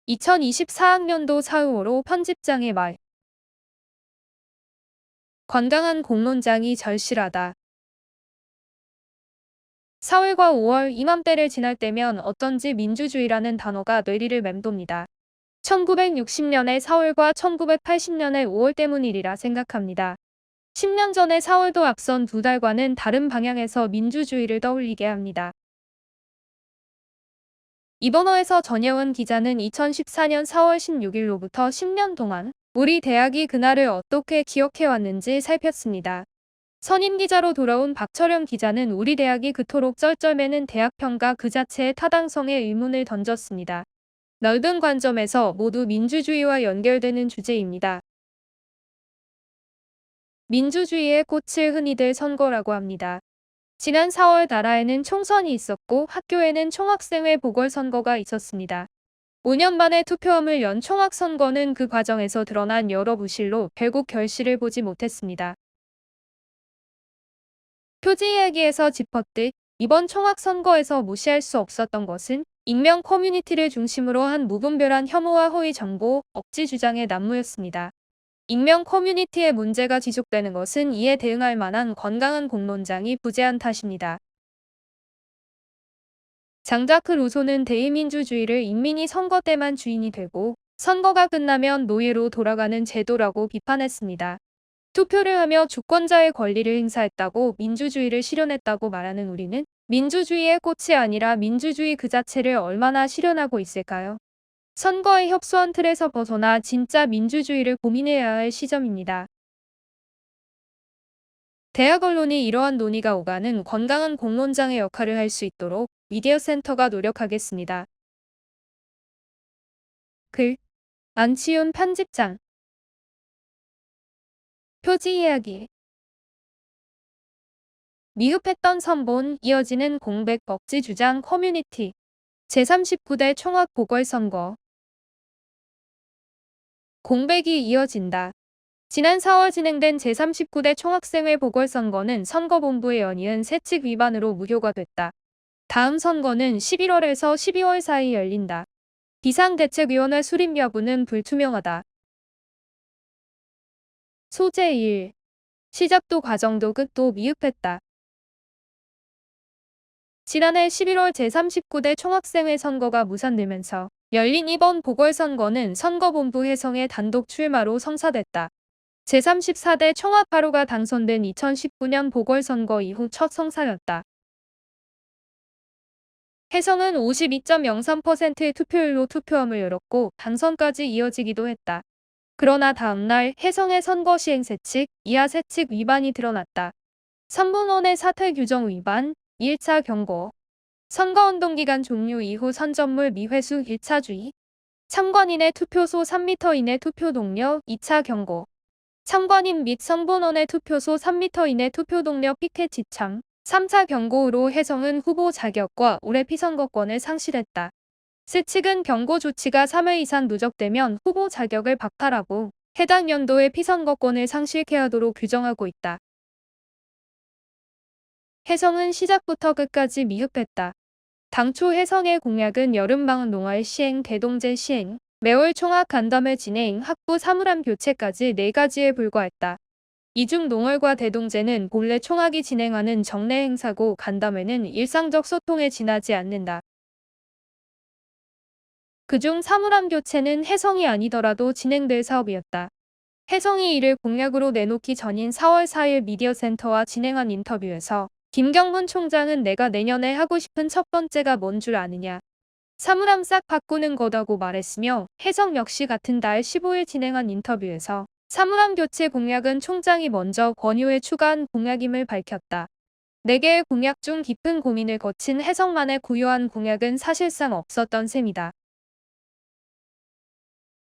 2024학년도 4월호 편집장의 말. 건강한 공론장이 절실하다. 4월과 5월 이맘때를 지날 때면 어쩐지 민주주의라는 단어가 뇌리를 맴돕니다. 1960년의 4월과 1980년의 5월 때문이리라 생각합니다. 10년 전의 4월도 앞선 두 달과는 다른 방향에서 민주주의를 떠올리게 합니다. 이번호에서 전혜원 기자는 2014년 4월 16일로부터 10년 동안 우리 대학이 그날을 어떻게 기억해왔는지 살폈습니다. 선임 기자로 돌아온 박철영 기자는 우리 대학이 그토록 쩔쩔매는 대학평가 그 자체의 타당성에 의문을 던졌습니다. 넓은 관점에서 모두 민주주의와 연결되는 주제입니다. 민주주의의 꽃을 흔히들 선거라고 합니다. 지난 4월 나라에는 총선이 있었고 학교에는 총학생회 보궐선거가 있었습니다. 5년 만에 투표함을 연 총학선거는 그 과정에서 드러난 여러 부실로 결국 결실을 보지 못했습니다. 표지 이야기에서 짚었듯 이번 총학선거에서 무시할 수 없었던 것은 익명 커뮤니티를 중심으로 한 무분별한 혐오와 허위 정보, 억지 주장의 난무였습니다. 익명 커뮤니티의 문제가 지속되는 것은 이에 대응할 만한 건강한 공론장이 부재한 탓입니다. 장자크 루소는 대의민주주의를 인민이 선거 때만 주인이 되고 선거가 끝나면 노예로 돌아가는 제도라고 비판했습니다. 투표를 하며 주권자의 권리를 행사했다고 민주주의를 실현했다고 말하는 우리는 민주주의의 꽃이 아니라 민주주의 그 자체를 얼마나 실현하고 있을까요? 선거에 협소한 틀에서 벗어나 진짜 민주주의를 고민해야 할 시점입니다. 대학 언론이 이러한 논의가 오가는 건강한 공론장의 역할을 할 수 있도록 미디어센터가 노력하겠습니다. 글 안치윤 편집장. 표지 이야기. 미흡했던 선본, 이어지는 공백 억지 주장 커뮤니티. 제39대 총학 보궐선거. 공백이 이어진다. 지난 4월 진행된 제39대 총학생회 보궐선거는 선거본부의 연이은 세칙 위반으로 무효가 됐다. 다음 선거는 11월에서 12월 사이 열린다. 비상대책위원회 수립 여부는 불투명하다. 소재 1. 시작도 과정도 끝도 미흡했다. 지난해 11월 제39대 총학생회 선거가 무산되면서 열린 이번 보궐선거는 선거본부 해성의 단독 출마로 성사됐다. 제34대 총학바로가 당선된 2019년 보궐선거 이후 첫 성사였다. 해성은 52.03%의 투표율로 투표함을 열었고 당선까지 이어지기도 했다. 그러나 다음날 해성의 선거 시행 세칙, 이하 세칙 위반이 드러났다. 3분원의 사퇴 규정 위반, 1차 경고. 선거운동 기간 종료 이후 선전물 미회수 1차 주의. 참관인의 투표소 3m 이내 투표 동료 2차 경고. 참관인 및 선본원의 투표소 3m 이내 투표 동료 피켓 지참. 3차 경고로 해성은 후보 자격과 올해 피선거권을 상실했다. 세칙은 경고 조치가 3회 이상 누적되면 후보 자격을 박탈하고 해당 연도의 피선거권을 상실케 하도록 규정하고 있다. 해성은 시작부터 끝까지 미흡했다. 당초 해성의 공약은 여름방학 농활 시행, 대동제 시행, 매월 총학 간담회 진행, 학부 사물함 교체까지 4가지에 불과했다. 이 중 농월과 대동제는 본래 총학이 진행하는 정례 행사고 간담회는 일상적 소통에 지나지 않는다. 그중 사물함 교체는 해성이 아니더라도 진행될 사업이었다. 해성이 이를 공약으로 내놓기 전인 4월 4일 미디어센터와 진행한 인터뷰에서 김경문 총장은 내가 내년에 하고 싶은 첫 번째가 뭔 줄 아느냐. 사물함 싹 바꾸는 거다고 말했으며 해성 역시 같은 달 15일 진행한 인터뷰에서 사물함 교체 공약은 총장이 먼저 권유해 추가한 공약임을 밝혔다. 4개의 공약 중 깊은 고민을 거친 해성만의 고유한 공약은 사실상 없었던 셈이다.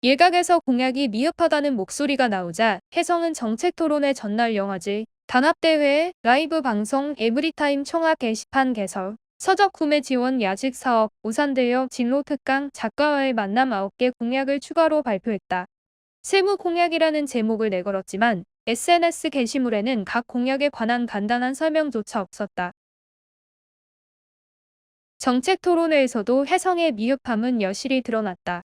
일각에서 공약이 미흡하다는 목소리가 나오자 해성은 정책토론회 전날 영화제, 단합대회, 라이브 방송, 에브리타임 총학 게시판 개설, 서적 구매 지원 야직 사업, 우산대여, 진로 특강, 작가와의 만남 9개 공약을 추가로 발표했다. 세무 공약이라는 제목을 내걸었지만 SNS 게시물에는 각 공약에 관한 간단한 설명조차 없었다. 정책 토론회에서도 해성의 미흡함은 여실히 드러났다.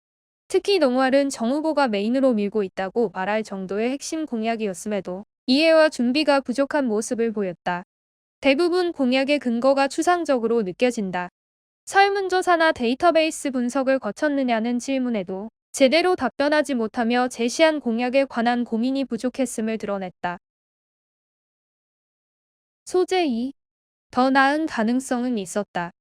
특히 농활은 정 후보가 메인으로 밀고 있다고 말할 정도의 핵심 공약이었음에도 이해와 준비가 부족한 모습을 보였다. 대부분 공약의 근거가 추상적으로 느껴진다. 설문조사나 데이터베이스 분석을 거쳤느냐는 질문에도 제대로 답변하지 못하며 제시한 공약에 관한 고민이 부족했음을 드러냈다. 소재 2. 더 나은 가능성은 있었다.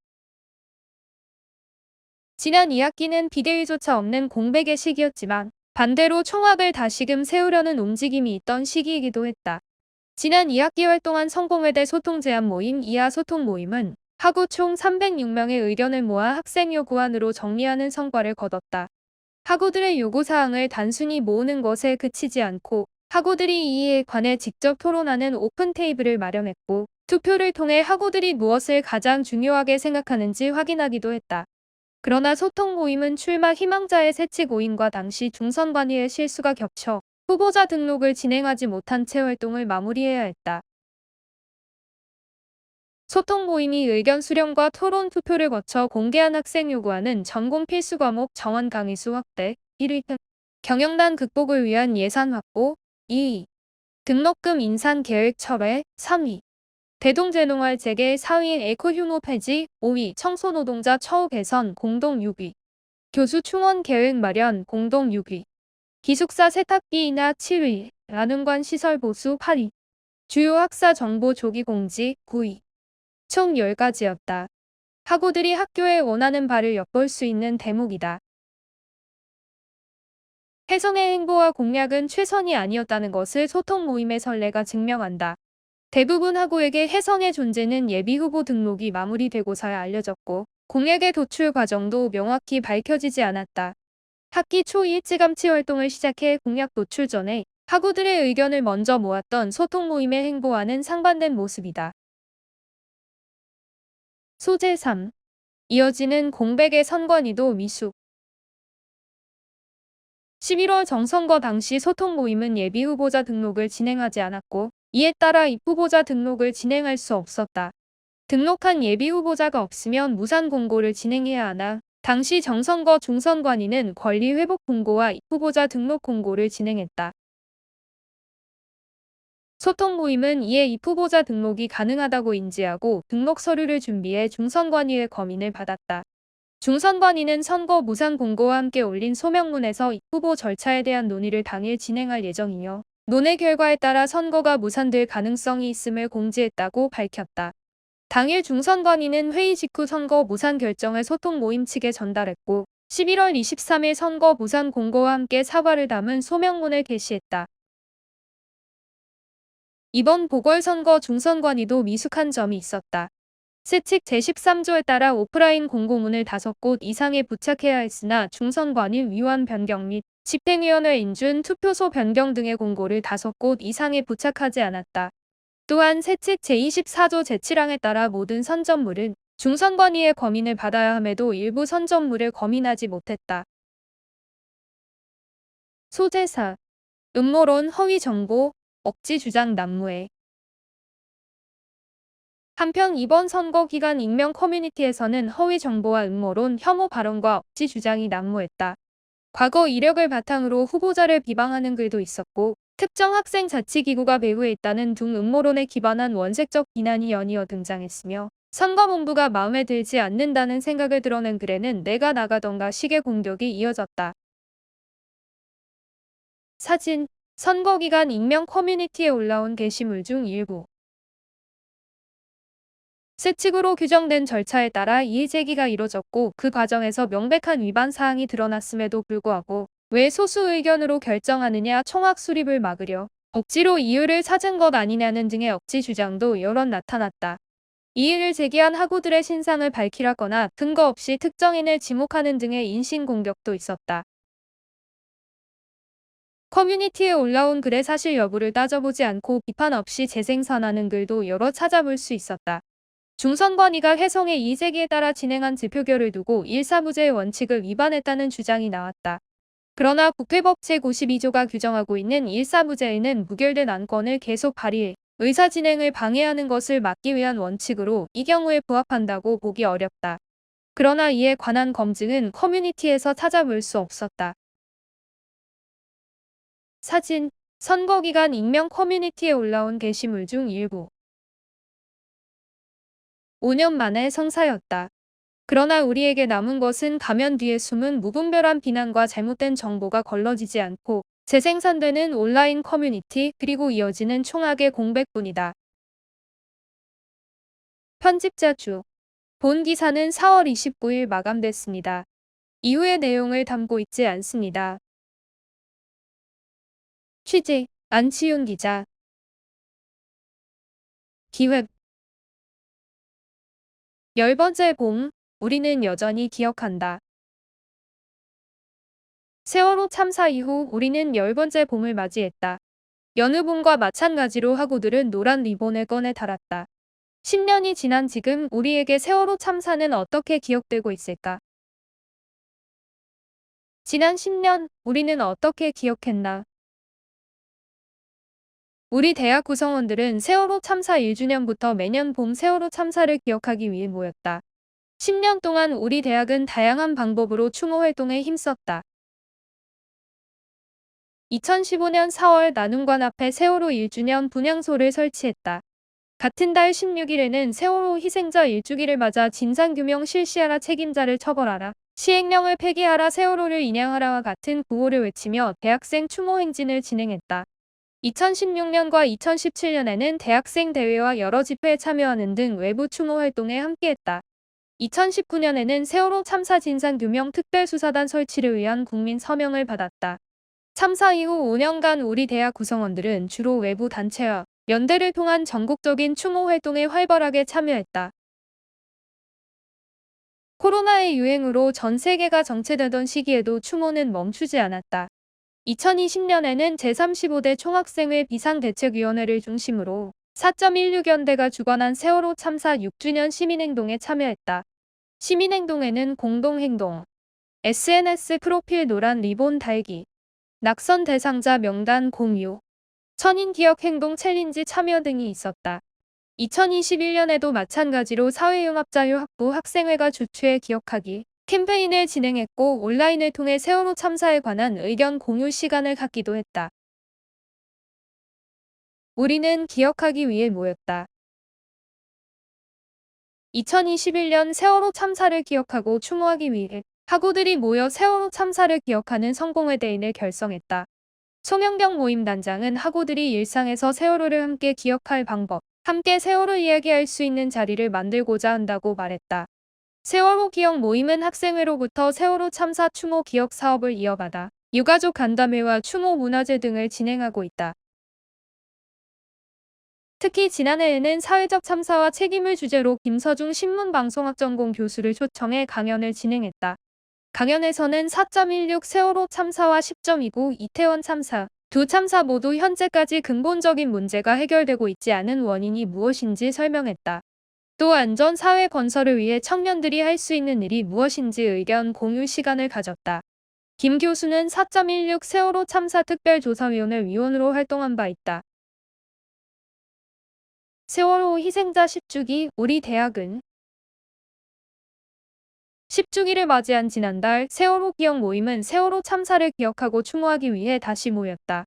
지난 2학기는 비대위조차 없는 공백의 시기였지만 반대로 총학을 다시금 세우려는 움직임이 있던 시기이기도 했다. 지난 2학기 활동한 성공회대 소통제안 모임 이하 소통 모임은 하고 총 306명의 의견을 모아 학생 요구안으로 정리하는 성과를 거뒀다. 학우들의 요구사항을 단순히 모으는 것에 그치지 않고 학우들이 이에 관해 직접 토론하는 오픈 테이블을 마련했고 투표를 통해 학우들이 무엇을 가장 중요하게 생각하는지 확인하기도 했다. 그러나 소통 모임은 출마 희망자의 세칙 오인과 당시 중선관위의 실수가 겹쳐 후보자 등록을 진행하지 못한 채 활동을 마무리해야 했다. 소통 모임이 의견 수렴과 토론 투표를 거쳐 공개한 학생 요구안은 전공 필수 과목 정원 강의수 확대, 1위 경영난 극복을 위한 예산 확보, 2위 등록금 인상 계획 철회, 3위 대동제농활 재개, 4위 에코휴무 폐지, 5위 청소노동자 처우 개선 공동 6위 교수 충원 계획 마련 공동 6위 기숙사 세탁기 인하 7위 라는관 시설 보수 8위 주요 학사 정보 조기 공지 9위 총 10가지였다. 학우들이 학교에 원하는 바를 엿볼 수 있는 대목이다. 혜성의 행보와 공약은 최선이 아니었다는 것을 소통 모임의 선례가 증명한다. 대부분 학우에게 혜성의 존재는 예비 후보 등록이 마무리되고서야 알려졌고 공약의 도출 과정도 명확히 밝혀지지 않았다. 학기 초 일찌감치 활동을 시작해 공약 도출 전에 학우들의 의견을 먼저 모았던 소통 모임의 행보와는 상반된 모습이다. 소재 3. 이어지는 공백의 선관위도 미숙. 11월 정선거 당시 소통 모임은 예비 후보자 등록을 진행하지 않았고 이에 따라 입후보자 등록을 진행할 수 없었다. 등록한 예비 후보자가 없으면 무산 공고를 진행해야 하나 당시 정선거 중선관위는 권리 회복 공고와 입후보자 등록 공고를 진행했다. 소통 모임은 이에 입후보자 등록이 가능하다고 인지하고 등록 서류를 준비해 중선관위의 검인을 받았다. 중선관위는 선거 무산 공고와 함께 올린 소명문에서 입후보 절차에 대한 논의를 당일 진행할 예정이며 논의 결과에 따라 선거가 무산될 가능성이 있음을 공지했다고 밝혔다. 당일 중선관위는 회의 직후 선거 무산 결정을 소통 모임 측에 전달했고 11월 23일 선거 무산 공고와 함께 사과를 담은 소명문을 게시했다. 이번 보궐선거 중선관위도 미숙한 점이 있었다. 세칙 제13조에 따라 오프라인 공고문을 5곳 이상에 부착해야 했으나 중선관위 위원 변경 및 집행위원회 인준, 투표소 변경 등의 공고를 5곳 이상에 부착하지 않았다. 또한 세칙 제24조 제7항에 따라 모든 선점물은 중선관위의 검인을 받아야 함에도 일부 선점물을 검인하지 못했다. 소재 4. 음모론 허위 정보, 억지 주장 난무해. 한편 이번 선거 기간 익명 커뮤니티에서는 허위 정보와 음모론, 혐오 발언과 억지 주장이 난무했다. 과거 이력을 바탕으로 후보자를 비방하는 글도 있었고 특정 학생 자치기구가 배후에 있다는 등 음모론에 기반한 원색적 비난이 연이어 등장했으며 선거본부가 마음에 들지 않는다는 생각을 드러낸 글에는 내가 나가던가 식의 공격이 이어졌다. 사진, 선거 기간 익명 커뮤니티에 올라온 게시물 중 일부. 세칙으로 규정된 절차에 따라 이의 제기가 이뤄졌고 그 과정에서 명백한 위반 사항이 드러났음에도 불구하고 왜 소수 의견으로 결정하느냐 총학 수립을 막으려 억지로 이유를 찾은 것 아니냐는 등의 억지 주장도 여럿 나타났다. 이의를 제기한 학우들의 신상을 밝히라거나 근거 없이 특정인을 지목하는 등의 인신공격도 있었다. 커뮤니티에 올라온 글의 사실 여부를 따져보지 않고 비판 없이 재생산하는 글도 여러 찾아볼 수 있었다. 중선관위가 혜성의 이의제기에 따라 진행한 재표결을 두고 일사부재의 원칙을 위반했다는 주장이 나왔다. 그러나 국회법 제92조가 규정하고 있는 일사부재에는 무결된 안건을 계속 발의해 의사 진행을 방해하는 것을 막기 위한 원칙으로 이 경우에 부합한다고 보기 어렵다. 그러나 이에 관한 검증은 커뮤니티에서 찾아볼 수 없었다. 사진, 선거 기간 익명 커뮤니티에 올라온 게시물 중 일부. 5년 만에 성사였다. 그러나 우리에게 남은 것은 가면 뒤에 숨은 무분별한 비난과 잘못된 정보가 걸러지지 않고 재생산되는 온라인 커뮤니티 그리고 이어지는 총악의 공백뿐이다. 편집자 주. 본 기사는 4월 29일 마감됐습니다. 이후의 내용을 담고 있지 않습니다. 취재, 안치윤 기자. 기획. 10번째 봄, 우리는 여전히 기억한다. 세월호 참사 이후 우리는 10번째 봄을 맞이했다. 여느 봄과 마찬가지로 학우들은 노란 리본을 꺼내 달았다. 10년이 지난 지금 우리에게 세월호 참사는 어떻게 기억되고 있을까? 지난 10년, 우리는 어떻게 기억했나? 우리 대학 구성원들은 세월호 참사 1주년부터 매년 봄 세월호 참사를 기억하기 위해 모였다. 10년 동안 우리 대학은 다양한 방법으로 추모 활동에 힘썼다. 2015년 4월 나눔관 앞에 세월호 1주년 분향소를 설치했다. 같은 달 16일에는 세월호 희생자 1주기를 맞아 진상규명 실시하라 책임자를 처벌하라. 시행령을 폐기하라 세월호를 인양하라와 같은 구호를 외치며 대학생 추모 행진을 진행했다. 2016년과 2017년에는 대학생 대회와 여러 집회에 참여하는 등 외부 추모 활동에 함께했다. 2019년에는 세월호 참사 진상규명 특별수사단 설치를 위한 국민 서명을 받았다. 참사 이후 5년간 우리 대학 구성원들은 주로 외부 단체와 연대를 통한 전국적인 추모 활동에 활발하게 참여했다. 코로나의 유행으로 전 세계가 정체되던 시기에도 추모는 멈추지 않았다. 2020년에는 제35대 총학생회 비상대책위원회를 중심으로 4.16연대가 주관한 세월호 참사 6주년 시민행동에 참여했다. 시민행동에는 공동행동, SNS 프로필 노란 리본 달기, 낙선 대상자 명단 공유, 천인기억행동 챌린지 참여 등이 있었다. 2021년에도 마찬가지로 사회융합자료 확보 학생회가 주최해 기억하기 캠페인을 진행했고 온라인을 통해 세월호 참사에 관한 의견 공유 시간을 갖기도 했다. 우리는 기억하기 위해 모였다. 2021년 세월호 참사를 기억하고 추모하기 위해 학우들이 모여 세월호 참사를 기억하는 성공회대인을 결성했다. 송영경 모임단장은 학우들이 일상에서 세월호를 함께 기억할 방법, 함께 세월호 이야기할 수 있는 자리를 만들고자 한다고 말했다. 세월호 기억 모임은 학생회로부터 세월호 참사 추모 기억 사업을 이어받아 유가족 간담회와 추모 문화제 등을 진행하고 있다. 특히 지난해에는 사회적 참사와 책임을 주제로 김서중 신문방송학전공 교수를 초청해 강연을 진행했다. 강연에서는 4.16 세월호 참사와 10.29 이태원 참사, 두 참사 모두 현재까지 근본적인 문제가 해결되고 있지 않은 원인이 무엇인지 설명했다. 또 안전 사회 건설을 위해 청년들이 할 수 있는 일이 무엇인지 의견 공유 시간을 가졌다. 김 교수는 4.16 세월호 참사 특별조사위원회 위원으로 활동한 바 있다. 세월호 희생자 10주기 우리 대학은 10주기를 맞이한 지난달 세월호 기억 모임은 세월호 참사를 기억하고 추모하기 위해 다시 모였다.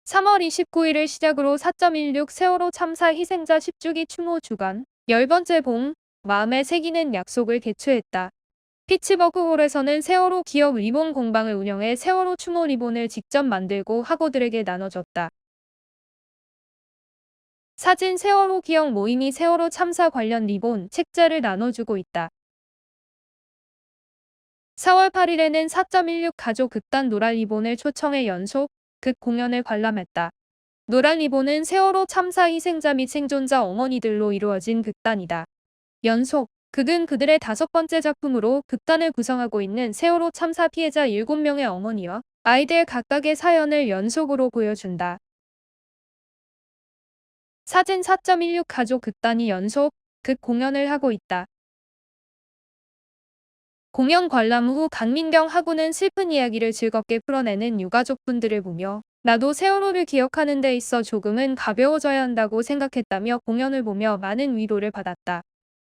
3월 29일을 시작으로 4.16 세월호 참사 희생자 10주기 추모 주간 10번째 봄, 마음에 새기는 약속을 개최했다. 피츠버그홀에서는 세월호 기억 리본 공방을 운영해 세월호 추모 리본을 직접 만들고 학우들에게 나눠줬다. 사진 세월호 기억 모임이 세월호 참사 관련 리본, 책자를 나눠주고 있다. 4월 8일에는 4.16 가족 극단 노란 리본을 초청해 연속 극 공연을 관람했다. 노란 리본은 세월호 참사 희생자 및 생존자 어머니들로 이루어진 극단이다. 연속 극은 그들의 5번째 작품으로 극단을 구성하고 있는 세월호 참사 피해자 7명의 어머니와 아이들 각각의 사연을 연속으로 보여준다. 사진 4.16 가족 극단이 연속 극 공연을 하고 있다. 공연 관람 후 강민경 학우는 슬픈 이야기를 즐겁게 풀어내는 유가족분들을 보며 나도 세월호를 기억하는 데 있어 조금은 가벼워져야 한다고 생각했다며 공연을 보며 많은 위로를 받았다.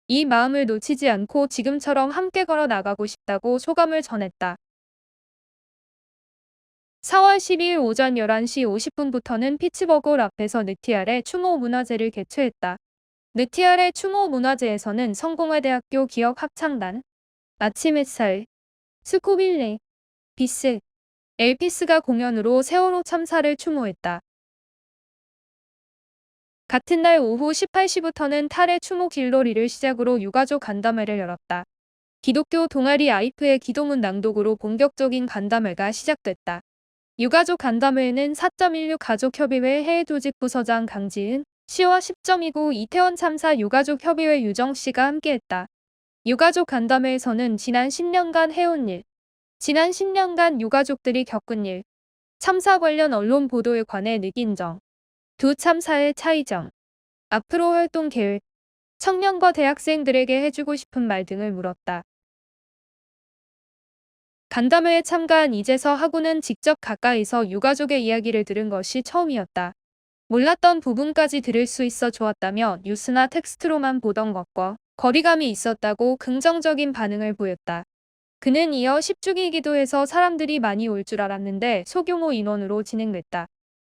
이 마음을 놓치지 않고 지금처럼 함께 걸어 나가고 싶다고 소감을 전했다. 4월 12일 오전 11시 50분부터는 피츠버그 앞에서 느티알의 추모 문화제를 개최했다. 느티알의 추모 문화제에서는 성공회대학교 기업 합창단, 아침 햇살, 스코빌레, 비스, 엘피스가 공연으로 세월호 참사를 추모했다. 같은 날 오후 18시부터는 탈의 추모 길놀이를 시작으로 유가족 간담회를 열었다. 기독교 동아리 아이프의 기도문 낭독으로 본격적인 간담회가 시작됐다. 유가족 간담회에는 4.16 가족협의회 해외조직부서장 강지은 씨와 10.29 이태원 참사 유가족협의회 유정씨가 함께했다. 유가족 간담회에서는 지난 10년간 해온 일, 지난 10년간 유가족들이 겪은 일, 참사 관련 언론 보도에 관해 느낀 점, 두 참사의 차이점, 앞으로 활동 계획, 청년과 대학생들에게 해주고 싶은 말 등을 물었다. 간담회에 참가한 이재서 하구는 직접 가까이서 유가족의 이야기를 들은 것이 처음이었다. 몰랐던 부분까지 들을 수 있어 좋았다며 뉴스나 텍스트로만 보던 것과 거리감이 있었다고 긍정적인 반응을 보였다. 그는 이어 10주기 기도해서 사람들이 많이 올 줄 알았는데 소규모 인원으로 진행됐다.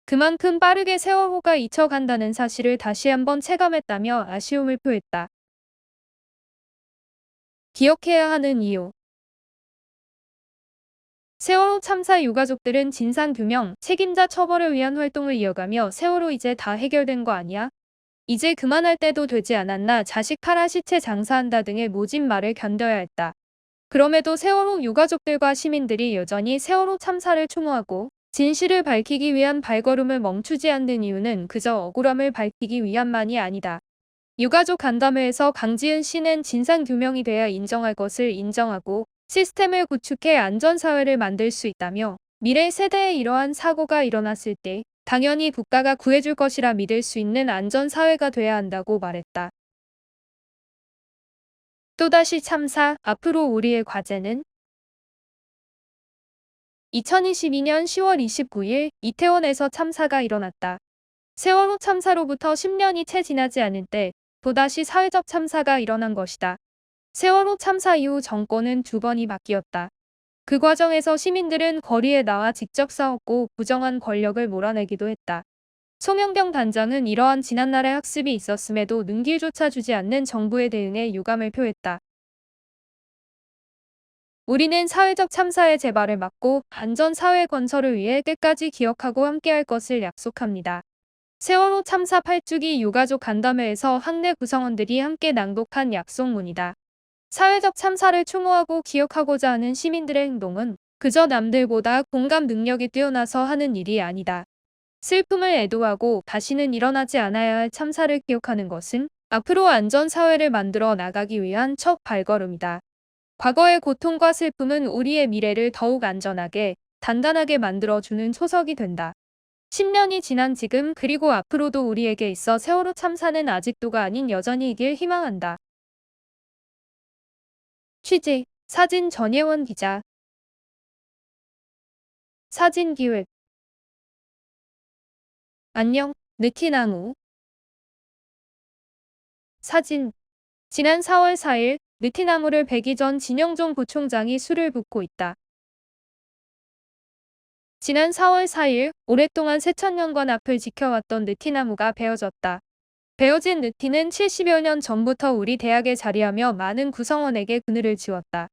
그만큼 빠르게 세월호가 잊혀간다는 사실을 다시 한번 체감했다며 아쉬움을 표했다. 기억해야 하는 이유. 세월호 참사 유가족들은 진상규명, 책임자 처벌을 위한 활동을 이어가며 세월호 이제 다 해결된 거 아니야? 이제 그만할 때도 되지 않았나 자식 팔아 시체 장사한다 등의 모진 말을 견뎌야 했다. 그럼에도 세월호 유가족들과 시민들이 여전히 세월호 참사를 추모하고 진실을 밝히기 위한 발걸음을 멈추지 않는 이유는 그저 억울함을 밝히기 위함만이 아니다. 유가족 간담회에서 강지은 씨는 진상규명이 돼야 인정할 것을 인정하고 시스템을 구축해 안전사회를 만들 수 있다며 미래 세대에 이러한 사고가 일어났을 때 당연히 국가가 구해줄 것이라 믿을 수 있는 안전사회가 돼야 한다고 말했다. 또다시 참사, 앞으로 우리의 과제는? 2022년 10월 29일 이태원에서 참사가 일어났다. 세월호 참사로부터 10년이 채 지나지 않은 때 또다시 사회적 참사가 일어난 것이다. 세월호 참사 이후 정권은 2번이 바뀌었다. 그 과정에서 시민들은 거리에 나와 직접 싸웠고 부정한 권력을 몰아내기도 했다. 송영경 단장은 이러한 지난날의 학습이 있었음에도 눈길조차 주지 않는 정부의 대응에 유감을 표했다. 우리는 사회적 참사의 재발을 막고 안전사회 건설을 위해 끝까지 기억하고 함께할 것을 약속합니다. 세월호 참사 8주기 유가족 간담회에서 학내 구성원들이 함께 낭독한 약속문이다. 사회적 참사를 추모하고 기억하고자 하는 시민들의 행동은 그저 남들보다 공감 능력이 뛰어나서 하는 일이 아니다. 슬픔을 애도하고 다시는 일어나지 않아야 할 참사를 기억하는 것은 앞으로 안전사회를 만들어 나가기 위한 첫 발걸음이다. 과거의 고통과 슬픔은 우리의 미래를 더욱 안전하게, 단단하게 만들어주는 초석이 된다. 10년이 지난 지금 그리고 앞으로도 우리에게 있어 세월호 참사는 아직도가 아닌 여전히 이길 희망한다. 취재, 사진 전예원 기자. 사진 기획. 안녕, 느티나무. 사진. 지난 4월 4일 느티나무를 베기 전 진영종 부총장이 술을 붓고 있다. 지난 4월 4일 오랫동안 새천년관 앞을 지켜왔던 느티나무가 베어졌다. 베어진 느티는 70여 년 전부터 우리 대학에 자리하며 많은 구성원에게 그늘을 지웠다.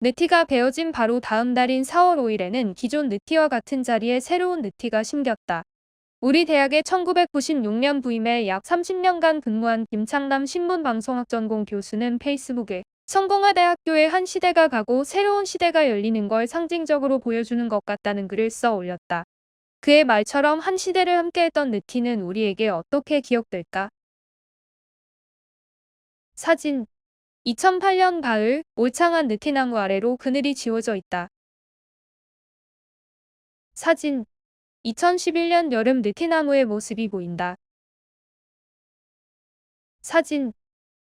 느티가 베어진 바로 다음 달인 4월 5일에는 기존 느티와 같은 자리에 새로운 느티가 심겼다. 우리 대학에 1996년 부임해 약 30년간 근무한 김창남 신문방송학 전공 교수는 페이스북에 성공회대학교의 한 시대가 가고 새로운 시대가 열리는 걸 상징적으로 보여주는 것 같다는 글을 써 올렸다. 그의 말처럼 한 시대를 함께했던 느티는 우리에게 어떻게 기억될까? 사진. 2008년 가을, 울창한 느티나무 아래로 그늘이 지워져 있다. 사진. 2011년 여름 느티나무의 모습이 보인다. 사진.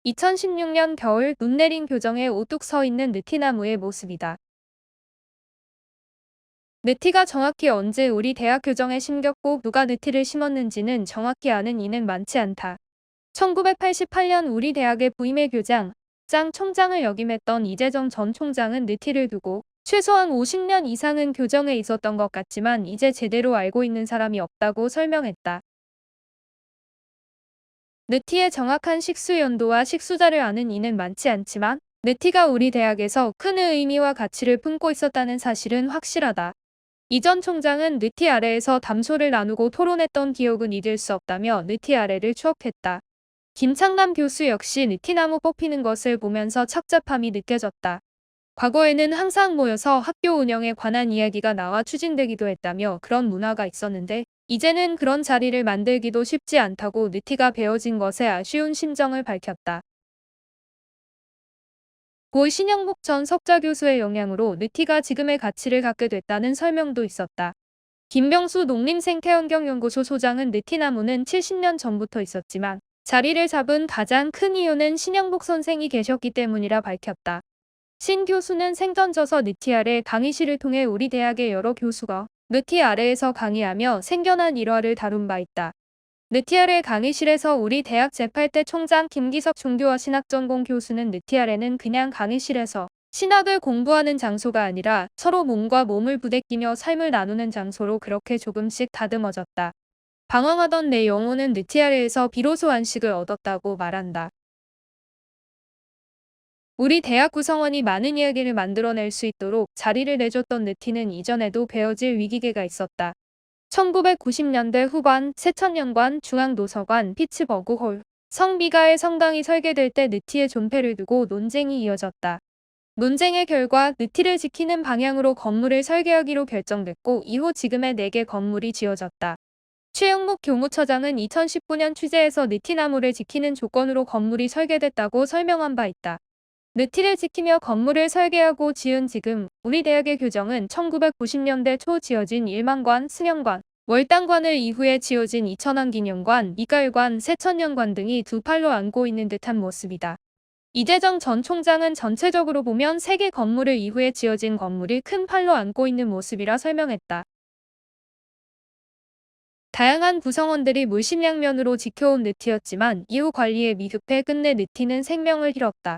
2016년 겨울 눈 내린 교정에 우뚝 서 있는 느티나무의 모습이다. 느티가 정확히 언제 우리 대학 교정에 심겼고 누가 느티를 심었는지는 정확히 아는 이는 많지 않다. 1988년 우리 대학의 부임해 교장, 장 총장을 역임했던 이재정 전 총장은 느티를 두고 최소한 50년 이상은 교정에 있었던 것 같지만 이제 제대로 알고 있는 사람이 없다고 설명했다. 느티의 정확한 식수 연도와 식수자를 아는 이는 많지 않지만 느티가 우리 대학에서 큰 의미와 가치를 품고 있었다는 사실은 확실하다. 이 전 총장은 느티 아래에서 담소를 나누고 토론했던 기억은 잊을 수 없다며 느티 아래를 추억했다. 김창남 교수 역시 느티나무 뽑히는 것을 보면서 착잡함이 느껴졌다. 과거에는 항상 모여서 학교 운영에 관한 이야기가 나와 추진되기도 했다며 그런 문화가 있었는데 이제는 그런 자리를 만들기도 쉽지 않다고 느티가 베어진 것에 아쉬운 심정을 밝혔다. 고 신영복 전 석좌 교수의 영향으로 느티가 지금의 가치를 갖게 됐다는 설명도 있었다. 김병수 농림생태환경연구소 소장은 느티나무는 70년 전부터 있었지만 자리를 잡은 가장 큰 이유는 신영복 선생이 계셨기 때문이라 밝혔다. 신 교수는 생전져서 느티 아래 강의실을 통해 우리 대학의 여러 교수가 느티 아래에서 강의하며 생겨난 일화를 다룬 바 있다. 느티 아래 강의실에서 우리 대학 제8대 총장 김기석 종교와 신학전공 교수는 느티 아래는 그냥 강의실에서 신학을 공부하는 장소가 아니라 서로 몸과 몸을 부대끼며 삶을 나누는 장소로 그렇게 조금씩 다듬어졌다. 방황하던 내 영혼은 느티 아래에서 비로소 안식을 얻었다고 말한다. 우리 대학 구성원이 많은 이야기를 만들어낼 수 있도록 자리를 내줬던 느티는 이전에도 베어질 위기계가 있었다. 1990년대 후반 세천년관, 중앙도서관, 피츠버그 홀, 성미가의 성당이 설계될 때 느티의 존폐를 두고 논쟁이 이어졌다. 논쟁의 결과 느티를 지키는 방향으로 건물을 설계하기로 결정됐고 이후 지금의 4개 건물이 지어졌다. 최영목 교무처장은 2019년 취재에서 느티나무를 지키는 조건으로 건물이 설계됐다고 설명한 바 있다. 느티를 지키며 건물을 설계하고 지은 지금 우리 대학의 교정은 1990년대 초 지어진 일만관, 승영관, 월당관을 이후에 지어진 이천왕기념관, 미가일관, 세천년관 등이 두 팔로 안고 있는 듯한 모습이다. 이재정 전 총장은 전체적으로 보면 3개 건물을 이후에 지어진 건물이 큰 팔로 안고 있는 모습이라 설명했다. 다양한 구성원들이 물심양면으로 지켜온 느티였지만 이후 관리에 미흡해 끝내 느티는 생명을 잃었다.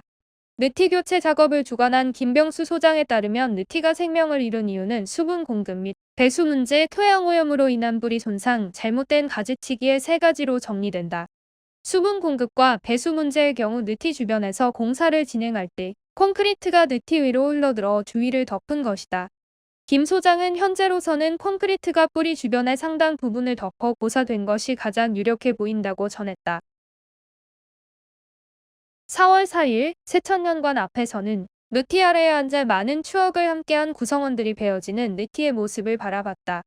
느티 교체 작업을 주관한 김병수 소장에 따르면 느티가 생명을 잃은 이유는 수분 공급 및 배수 문제, 토양 오염으로 인한 뿌리 손상, 잘못된 가지치기의 3가지로 정리된다. 수분 공급과 배수 문제의 경우 느티 주변에서 공사를 진행할 때 콘크리트가 느티 위로 흘러들어 주위를 덮은 것이다. 김 소장은 현재로서는 콘크리트가 뿌리 주변의 상당 부분을 덮어 고사된 것이 가장 유력해 보인다고 전했다. 4월 4일 세천년관 앞에서는 느티 아래에 앉아 많은 추억을 함께한 구성원들이 베어지는 느티의 모습을 바라봤다.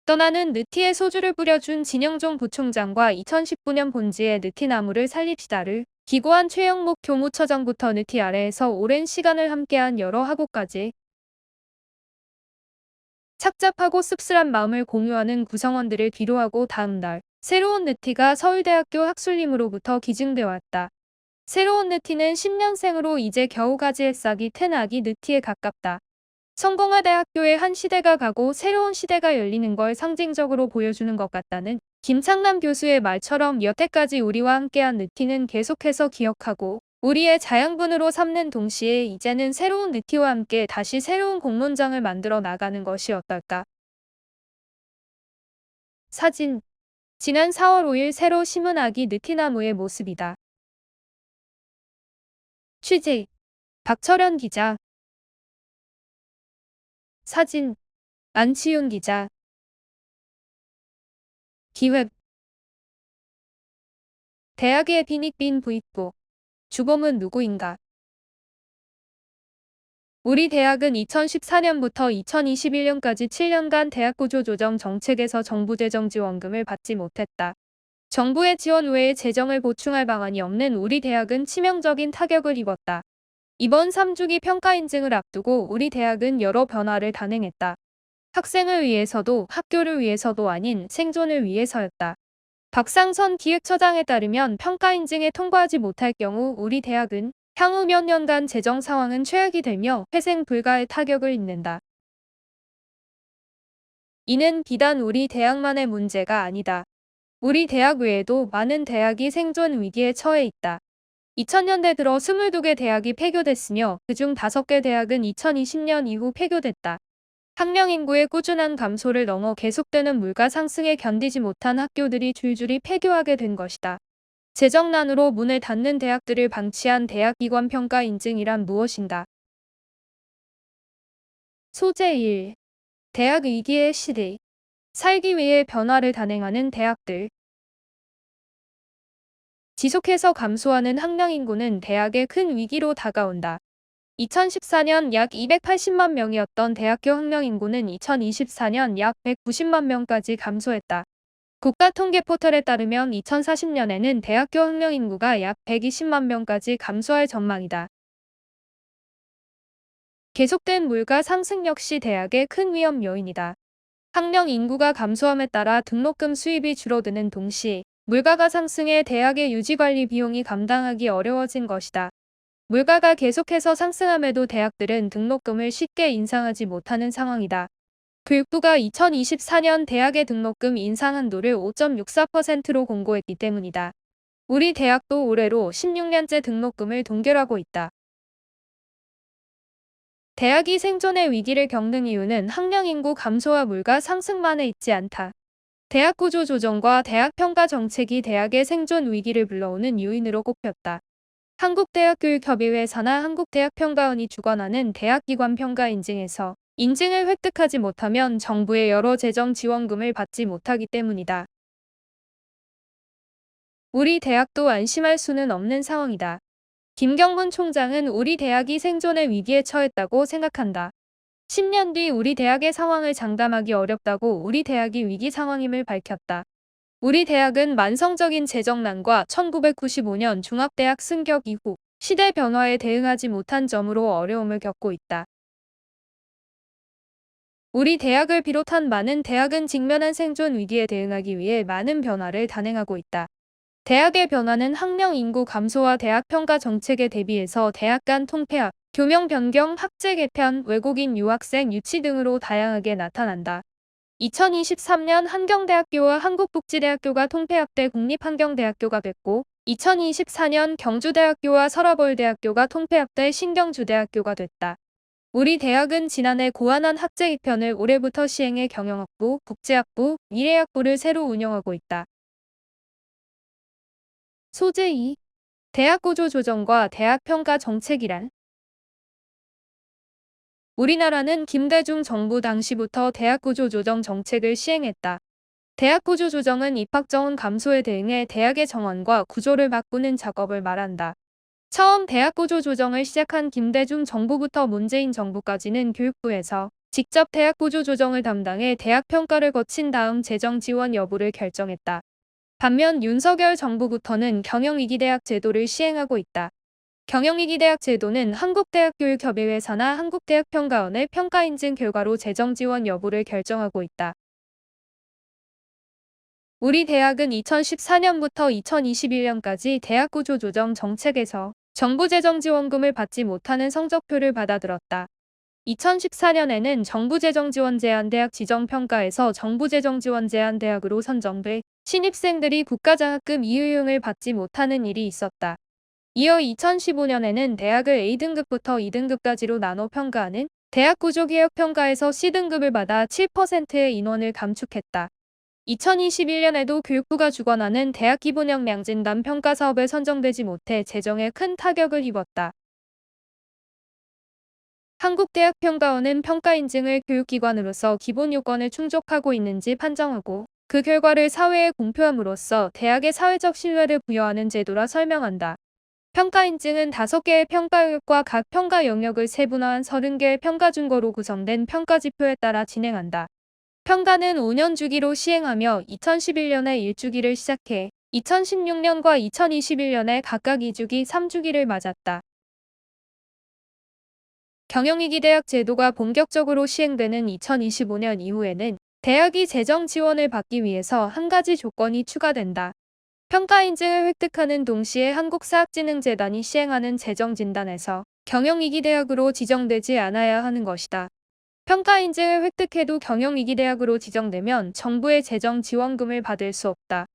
떠나는 느티에 소주를 뿌려준 진영종 부총장과 2019년 본지의 느티나무를 살립시다를 기고한 최영목 교무처장부터 느티 아래에서 오랜 시간을 함께한 여러 학우까지 착잡하고 씁쓸한 마음을 공유하는 구성원들을 뒤로하고 다음 날 새로운 느티가 서울대학교 학술림으로부터 기증되어 왔다. 새로운 느티는 10년생으로 이제 겨우 가지에 싹이 튼 아기 느티에 가깝다. 성공화 대학교의 한 시대가 가고 새로운 시대가 열리는 걸 상징적으로 보여주는 것 같다는 김창남 교수의 말처럼 여태까지 우리와 함께한 느티는 계속해서 기억하고 우리의 자양분으로 삼는 동시에 이제는 새로운 느티와 함께 다시 새로운 공론장을 만들어 나가는 것이 어떨까. 사진. 지난 4월 5일 새로 심은 아기 느티나무의 모습이다. 취재. 박철현 기자. 사진. 안치윤 기자. 기획. 대학의 비닉빈 부익부. 주범은 누구인가? 우리 대학은 2014년부터 2021년까지 7년간 대학 구조 조정 정책에서 정부 재정 지원금을 받지 못했다. 정부의 지원 외에 재정을 보충할 방안이 없는 우리 대학은 치명적인 타격을 입었다. 이번 3주기 평가 인증을 앞두고 우리 대학은 여러 변화를 단행했다. 학생을 위해서도 학교를 위해서도 아닌 생존을 위해서였다. 박상선 기획처장에 따르면 평가 인증에 통과하지 못할 경우 우리 대학은 향후 몇 년간 재정 상황은 최악이 되며 회생 불가의 타격을 입는다. 이는 비단 우리 대학만의 문제가 아니다. 우리 대학 외에도 많은 대학이 생존 위기에 처해 있다. 2000년대 들어 22개 대학이 폐교됐으며 그중 5개 대학은 2020년 이후 폐교됐다. 학령 인구의 꾸준한 감소를 넘어 계속되는 물가 상승에 견디지 못한 학교들이 줄줄이 폐교하게 된 것이다. 재정난으로 문을 닫는 대학들을 방치한 대학기관 평가 인증이란 무엇인가? 소재 1. 대학 위기의 시대. 살기 위해 변화를 단행하는 대학들. 지속해서 감소하는 학령 인구는 대학의 큰 위기로 다가온다. 2014년 약 280만 명이었던 대학교 학령 인구는 2024년 약 190만 명까지 감소했다. 국가통계포털에 따르면 2040년에는 대학교 학령 인구가 약 120만 명까지 감소할 전망이다. 계속된 물가 상승 역시 대학의 큰 위험 요인이다. 학령 인구가 감소함에 따라 등록금 수입이 줄어드는 동시에 물가가 상승해 대학의 유지관리 비용이 감당하기 어려워진 것이다. 물가가 계속해서 상승함에도 대학들은 등록금을 쉽게 인상하지 못하는 상황이다. 교육부가 2024년 대학의 등록금 인상 한도를 5.64%로 공고했기 때문이다. 우리 대학도 올해로 16년째 등록금을 동결하고 있다. 대학이 생존의 위기를 겪는 이유는 학령 인구 감소와 물가 상승만에 있지 않다. 대학 구조 조정과 대학 평가 정책이 대학의 생존 위기를 불러오는 요인으로 꼽혔다. 한국대학교육협의회 산하 한국대학평가원이 주관하는 대학기관 평가 인증에서 인증을 획득하지 못하면 정부의 여러 재정 지원금을 받지 못하기 때문이다. 우리 대학도 안심할 수는 없는 상황이다. 김경문 총장은 우리 대학이 생존의 위기에 처했다고 생각한다. 10년 뒤 우리 대학의 상황을 장담하기 어렵다고 우리 대학이 위기 상황임을 밝혔다. 우리 대학은 만성적인 재정난과 1995년 중앙대학 승격 이후 시대 변화에 대응하지 못한 점으로 어려움을 겪고 있다. 우리 대학을 비롯한 많은 대학은 직면한 생존 위기에 대응하기 위해 많은 변화를 단행하고 있다. 대학의 변화는 학령 인구 감소와 대학 평가 정책에 대비해서 대학 간 통폐합, 교명 변경, 학제 개편, 외국인 유학생 유치 등으로 다양하게 나타난다. 2023년 한경대학교와 한국복지대학교가 통폐합돼 국립한경대학교가 됐고 2024년 경주대학교와 서라벌대학교가 통폐합돼 신경주대학교가 됐다. 우리 대학은 지난해 고안한 학제 개편을 올해부터 시행해 경영학부, 국제학부, 미래학부를 새로 운영하고 있다. 소재 2. 대학 구조 조정과 대학 평가 정책이란? 우리나라는 김대중 정부 당시부터 대학 구조 조정 정책을 시행했다. 대학 구조 조정은 입학 정원 감소에 대응해 대학의 정원과 구조를 바꾸는 작업을 말한다. 처음 대학 구조 조정을 시작한 김대중 정부부터 문재인 정부까지는 교육부에서 직접 대학 구조 조정을 담당해 대학 평가를 거친 다음 재정 지원 여부를 결정했다. 반면 윤석열 정부부터는 경영위기대학 제도를 시행하고 있다. 경영위기대학 제도는 한국대학교육협의회 산하 한국대학평가원의 평가인증 결과로 재정 지원 여부를 결정하고 있다. 우리 대학은 2014년부터 2021년까지 대학 구조 조정 정책에서 정부 재정 지원금을 받지 못하는 성적표를 받아들었다. 2014년에는 정부재정지원제한대학 지정평가에서 정부재정지원제한대학으로 선정돼 신입생들이 국가장학금 이의응을 받지 못하는 일이 있었다. 이어 2015년에는 대학을 A등급부터 2등급까지로 나눠 평가하는 대학구조개혁평가에서 C등급을 받아 7%의 인원을 감축했다. 2021년에도 교육부가 주관하는 대학기본역량진단 평가사업에 선정되지 못해 재정에 큰 타격을 입었다. 한국대학평가원은 평가 인증을 교육기관으로서 기본 요건을 충족하고 있는지 판정하고 그 결과를 사회에 공표함으로써 대학의 사회적 신뢰를 부여하는 제도라 설명한다. 평가 인증은 5개의 평가교육과 각 평가 영역을 세분화한 30개의 평가준거로 구성된 평가지표에 따라 진행한다. 평가는 5년 주기로 시행하며 2011년에 1주기를 시작해 2016년과 2021년에 각각 2주기, 3주기를 맞았다. 경영위기대학 제도가 본격적으로 시행되는 2025년 이후에는 대학이 재정 지원을 받기 위해서 한 가지 조건이 추가된다. 평가 인증을 획득하는 동시에 한국사학진흥재단이 시행하는 재정진단에서 경영위기대학으로 지정되지 않아야 하는 것이다. 평가 인증을 획득해도 경영위기대학으로 지정되면 정부의 재정 지원금을 받을 수 없다.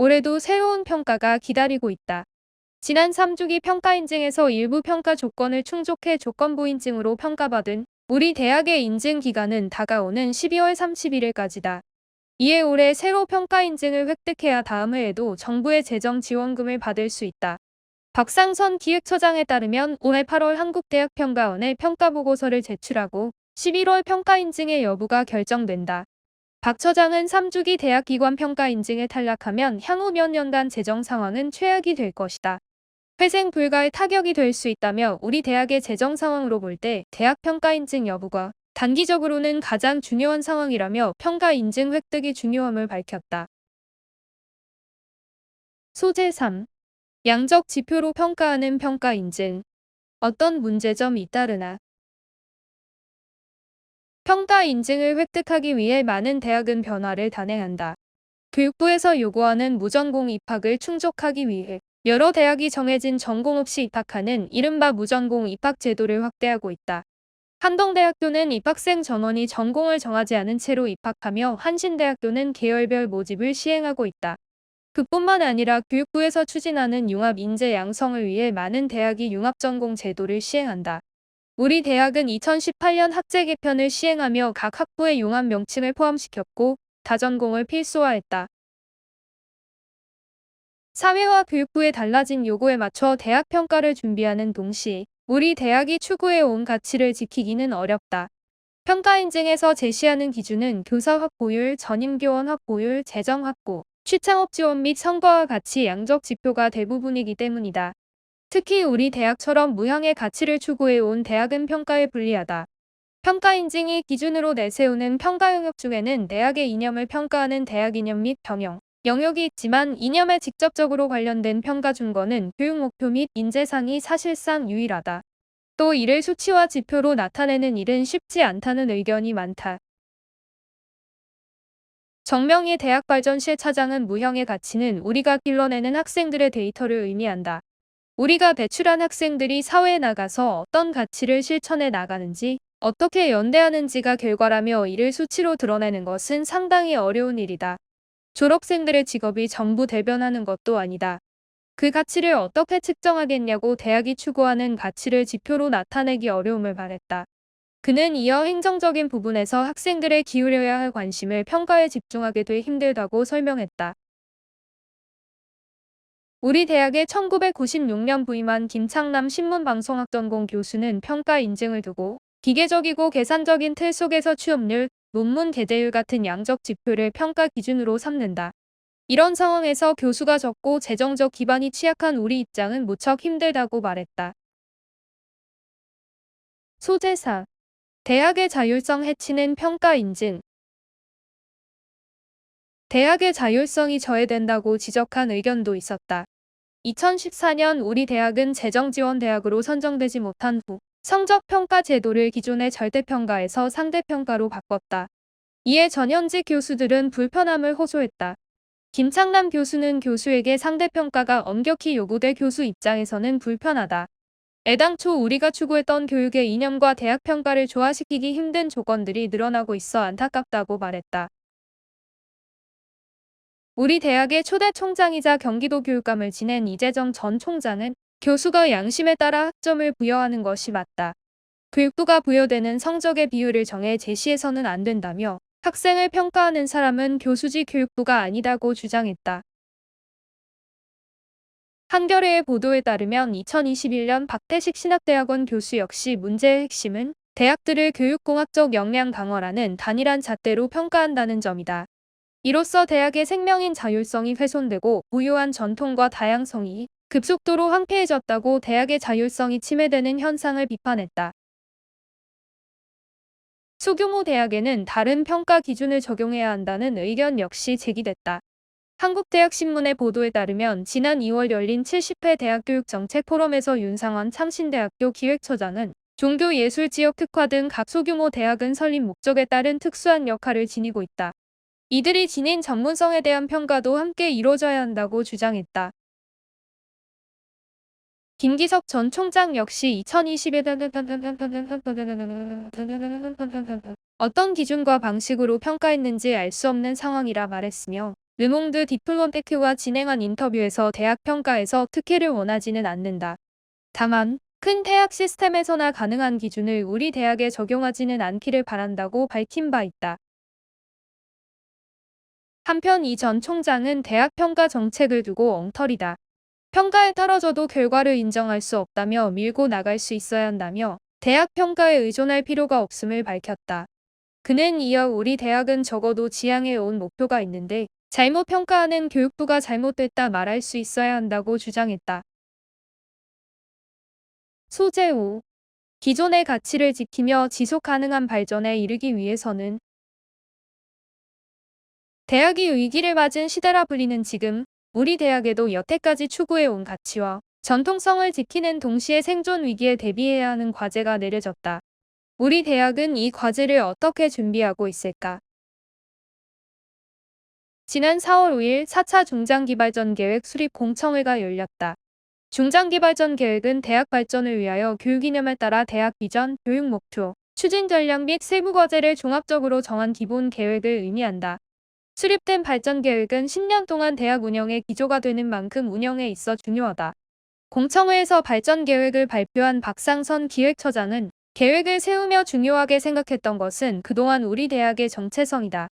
올해도 새로운 평가가 기다리고 있다. 지난 3주기 평가 인증에서 일부 평가 조건을 충족해 조건부 인증으로 평가받은 우리 대학의 인증 기간은 다가오는 12월 31일까지다. 이에 올해 새로 평가 인증을 획득해야 다음 해에도 정부의 재정 지원금을 받을 수 있다. 박상선 기획처장에 따르면 올해 8월 한국대학평가원에 평가보고서를 제출하고 11월 평가 인증의 여부가 결정된다. 박 처장은 3주기 대학기관 평가 인증에 탈락하면 향후 몇 년간 재정 상황은 최악이 될 것이다. 회생 불가의 타격이 될 수 있다며 우리 대학의 재정 상황으로 볼 때 대학 평가 인증 여부가 단기적으로는 가장 중요한 상황이라며 평가 인증 획득이 중요함을 밝혔다. 소재 3. 양적 지표로 평가하는 평가 인증. 어떤 문제점이 잇따르나. 평가 인증을 획득하기 위해 많은 대학은 변화를 단행한다. 교육부에서 요구하는 무전공 입학을 충족하기 위해 여러 대학이 정해진 전공 없이 입학하는 이른바 무전공 입학 제도를 확대하고 있다. 한동대학교는 입학생 전원이 전공을 정하지 않은 채로 입학하며 한신대학교는 계열별 모집을 시행하고 있다. 그뿐만 아니라 교육부에서 추진하는 융합 인재 양성을 위해 많은 대학이 융합전공 제도를 시행한다. 우리 대학은 2018년 학제 개편을 시행하며 각 학부의 융합 명칭을 포함시켰고 다전공을 필수화했다. 사회와 교육부의 달라진 요구에 맞춰 대학 평가를 준비하는 동시에 우리 대학이 추구해온 가치를 지키기는 어렵다. 평가 인증에서 제시하는 기준은 교사 확보율, 전임교원 확보율, 재정 확보, 취창업 지원 및 성과와 가치 양적 지표가 대부분이기 때문이다. 특히 우리 대학처럼 무형의 가치를 추구해온 대학은 평가에 불리하다. 평가 인증이 기준으로 내세우는 평가 영역 중에는 대학의 이념을 평가하는 대학 이념 및 병영 영역이 있지만 이념에 직접적으로 관련된 평가 준거는 교육 목표 및 인재상이 사실상 유일하다. 또 이를 수치와 지표로 나타내는 일은 쉽지 않다는 의견이 많다. 정명희 대학발전실 차장은 무형의 가치는 우리가 길러내는 학생들의 데이터를 의미한다. 우리가 배출한 학생들이 사회에 나가서 어떤 가치를 실천해 나가는지, 어떻게 연대하는지가 결과라며 이를 수치로 드러내는 것은 상당히 어려운 일이다. 졸업생들의 직업이 전부 대변하는 것도 아니다. 그 가치를 어떻게 측정하겠냐고 대학이 추구하는 가치를 지표로 나타내기 어려움을 말했다. 그는 이어 행정적인 부분에서 학생들의 기울여야 할 관심을 평가에 집중하게 돼 힘들다고 설명했다. 우리 대학의 1996년 부임한 김창남 신문방송학전공 교수는 평가 인증을 두고 기계적이고 계산적인 틀 속에서 취업률, 논문 게재율 같은 양적 지표를 평가 기준으로 삼는다. 이런 상황에서 교수가 적고 재정적 기반이 취약한 우리 입장은 무척 힘들다고 말했다. 소재 4. 대학의 자율성 해치는 평가 인증. 대학의 자율성이 저해된다고 지적한 의견도 있었다. 2014년 우리 대학은 재정지원대학으로 선정되지 못한 후 성적평가 제도를 기존의 절대평가에서 상대평가로 바꿨다. 이에 전현직 교수들은 불편함을 호소했다. 김창남 교수는 교수에게 상대평가가 엄격히 요구돼 교수 입장에서는 불편하다. 애당초 우리가 추구했던 교육의 이념과 대학평가를 조화시키기 힘든 조건들이 늘어나고 있어 안타깝다고 말했다. 우리 대학의 초대 총장이자 경기도 교육감을 지낸 이재정 전 총장은 교수가 양심에 따라 학점을 부여하는 것이 맞다. 교육부가 부여되는 성적의 비율을 정해 제시해서는 안 된다며 학생을 평가하는 사람은 교수지 교육부가 아니다고 주장했다. 한겨레의 보도에 따르면 2021년 박태식 신학대학원 교수 역시 문제의 핵심은 대학들을 교육공학적 역량 강화라는 단일한 잣대로 평가한다는 점이다. 이로써 대학의 생명인 자율성이 훼손되고 부유한 전통과 다양성이 급속도로 황폐해졌다고 대학의 자율성이 침해되는 현상을 비판했다. 소규모 대학에는 다른 평가 기준을 적용해야 한다는 의견 역시 제기됐다. 한국대학신문의 보도에 따르면 지난 2월 열린 70회 대학교육정책 포럼에서 윤상원 창신대학교 기획처장은 종교예술지역특화 등 각 소규모 대학은 설립 목적에 따른 특수한 역할을 지니고 있다. 이들이 지닌 전문성에 대한 평가도 함께 이루어져야 한다고 주장했다. 김기석 전 총장 역시 2021년 어떤 기준과 방식으로 평가했는지 알 수 없는 상황이라 말했으며 르몽드 디플로마티크와 진행한 인터뷰에서 대학 평가에서 특혜를 원하지는 않는다. 다만 큰 대학 시스템에서나 가능한 기준을 우리 대학에 적용하지는 않기를 바란다고 밝힌 바 있다. 한편 이 전 총장은 대학 평가 정책을 두고 엉터리다. 평가에 떨어져도 결과를 인정할 수 없다며 밀고 나갈 수 있어야 한다며 대학 평가에 의존할 필요가 없음을 밝혔다. 그는 이어 우리 대학은 적어도 지향해 온 목표가 있는데 잘못 평가하는 교육부가 잘못됐다 말할 수 있어야 한다고 주장했다. 소재 5. 기존의 가치를 지키며 지속 가능한 발전에 이르기 위해서는 대학이 위기를 맞은 시대라 불리는 지금 우리 대학에도 여태까지 추구해온 가치와 전통성을 지키는 동시에 생존 위기에 대비해야 하는 과제가 내려졌다. 우리 대학은 이 과제를 어떻게 준비하고 있을까? 지난 4월 5일 4차 중장기발전 계획 수립 공청회가 열렸다. 중장기발전 계획은 대학 발전을 위하여 교육 이념에 따라 대학 비전, 교육 목표, 추진 전략 및 세부 과제를 종합적으로 정한 기본 계획을 의미한다. 수립된 발전 계획은 10년 동안 대학 운영의 기조가 되는 만큼 운영에 있어 중요하다. 공청회에서 발전 계획을 발표한 박상선 기획처장은 계획을 세우며 중요하게 생각했던 것은 그동안 우리 대학의 정체성이다.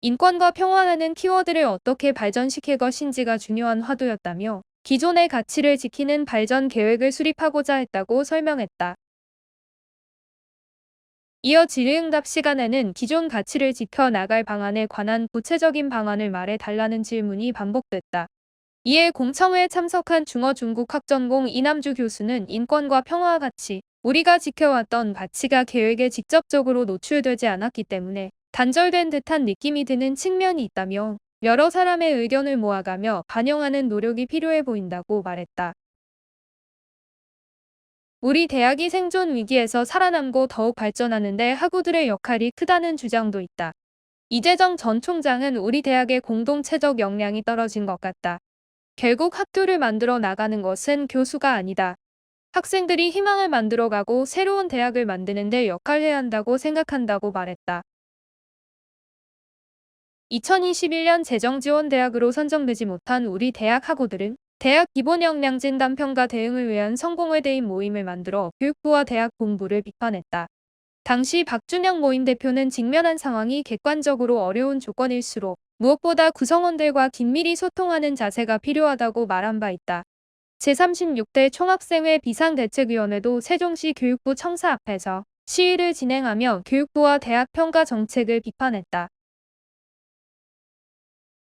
인권과 평화라는 키워드를 어떻게 발전시킬 것인지가 중요한 화두였다며 기존의 가치를 지키는 발전 계획을 수립하고자 했다고 설명했다. 이어 질의응답 시간에는 기존 가치를 지켜 나갈 방안에 관한 구체적인 방안을 말해 달라는 질문이 반복됐다. 이에 공청회에 참석한 중어중국학전공 이남주 교수는 인권과 평화 가치, 우리가 지켜왔던 가치가 계획에 직접적으로 노출되지 않았기 때문에 단절된 듯한 느낌이 드는 측면이 있다며 여러 사람의 의견을 모아가며 반영하는 노력이 필요해 보인다고 말했다. 우리 대학이 생존 위기에서 살아남고 더욱 발전하는 데 학우들의 역할이 크다는 주장도 있다. 이재정 전 총장은 우리 대학의 공동체적 역량이 떨어진 것 같다. 결국 학교를 만들어 나가는 것은 교수가 아니다. 학생들이 희망을 만들어가고 새로운 대학을 만드는 데 역할해야 한다고 생각한다고 말했다. 2021년 재정지원대학으로 선정되지 못한 우리 대학 학우들은 대학 기본역량진단 평가 대응을 위한 성공회대인 모임을 만들어 교육부와 대학 본부를 비판했다. 당시 박준영 모임 대표는 직면한 상황이 객관적으로 어려운 조건일수록 무엇보다 구성원들과 긴밀히 소통하는 자세가 필요하다고 말한 바 있다. 제36대 총학생회 비상대책위원회도 세종시 교육부 청사 앞에서 시위를 진행하며 교육부와 대학 평가 정책을 비판했다.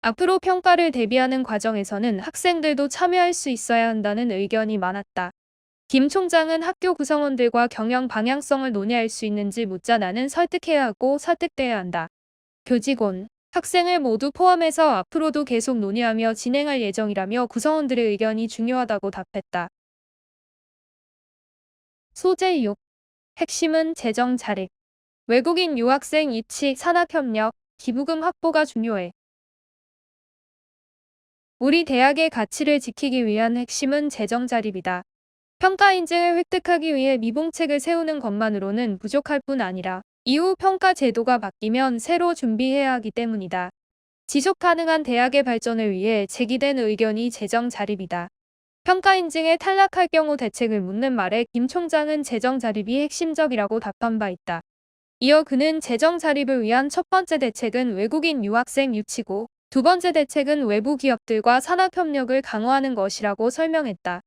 앞으로 평가를 대비하는 과정에서는 학생들도 참여할 수 있어야 한다는 의견이 많았다. 김 총장은 학교 구성원들과 경영 방향성을 논의할 수 있는지 묻자 나는 설득해야 하고 설득돼야 한다. 교직원, 학생을 모두 포함해서 앞으로도 계속 논의하며 진행할 예정이라며 구성원들의 의견이 중요하다고 답했다. 소재 6. 핵심은 재정 자립. 외국인 유학생 유치, 산학협력, 기부금 확보가 중요해. 우리 대학의 가치를 지키기 위한 핵심은 재정 자립이다. 평가 인증을 획득하기 위해 미봉책을 세우는 것만으로는 부족할 뿐 아니라 이후 평가 제도가 바뀌면 새로 준비해야 하기 때문이다. 지속 가능한 대학의 발전을 위해 제기된 의견이 재정 자립이다. 평가 인증에 탈락할 경우 대책을 묻는 말에 김 총장은 재정 자립이 핵심적이라고 답한 바 있다. 이어 그는 재정 자립을 위한 첫 번째 대책은 외국인 유학생 유치고 두 번째 대책은 외부 기업들과 산학협력을 강화하는 것이라고 설명했다.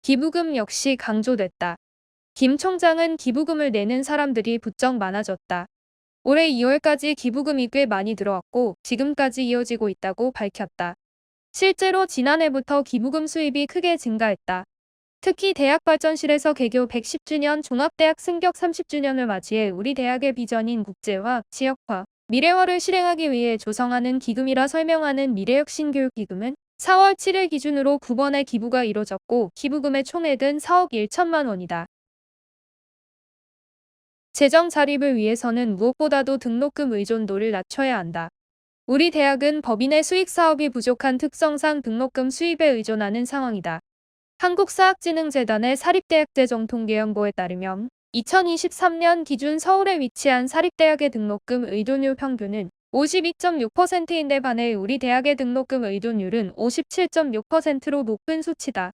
기부금 역시 강조됐다. 김 총장은 기부금을 내는 사람들이 부쩍 많아졌다. 올해 2월까지 기부금이 꽤 많이 들어왔고 지금까지 이어지고 있다고 밝혔다. 실제로 지난해부터 기부금 수입이 크게 증가했다. 특히 대학발전실에서 개교 110주년 종합대학 승격 30주년을 맞이해 우리 대학의 비전인 국제화, 지역화, 미래화를 실행하기 위해 조성하는 기금이라 설명하는 미래혁신교육기금은 4월 7일 기준으로 9번의 기부가 이뤄졌고 기부금의 총액은 4억 1천만 원이다. 재정 자립을 위해서는 무엇보다도 등록금 의존도를 낮춰야 한다. 우리 대학은 법인의 수익 사업이 부족한 특성상 등록금 수입에 의존하는 상황이다. 한국사학진흥재단의 사립대학재정통계연보에 따르면 2023년 기준 서울에 위치한 사립대학의 등록금 의존율 평균은 52.6%인데 반해 우리 대학의 등록금 의존율은 57.6%로 높은 수치다.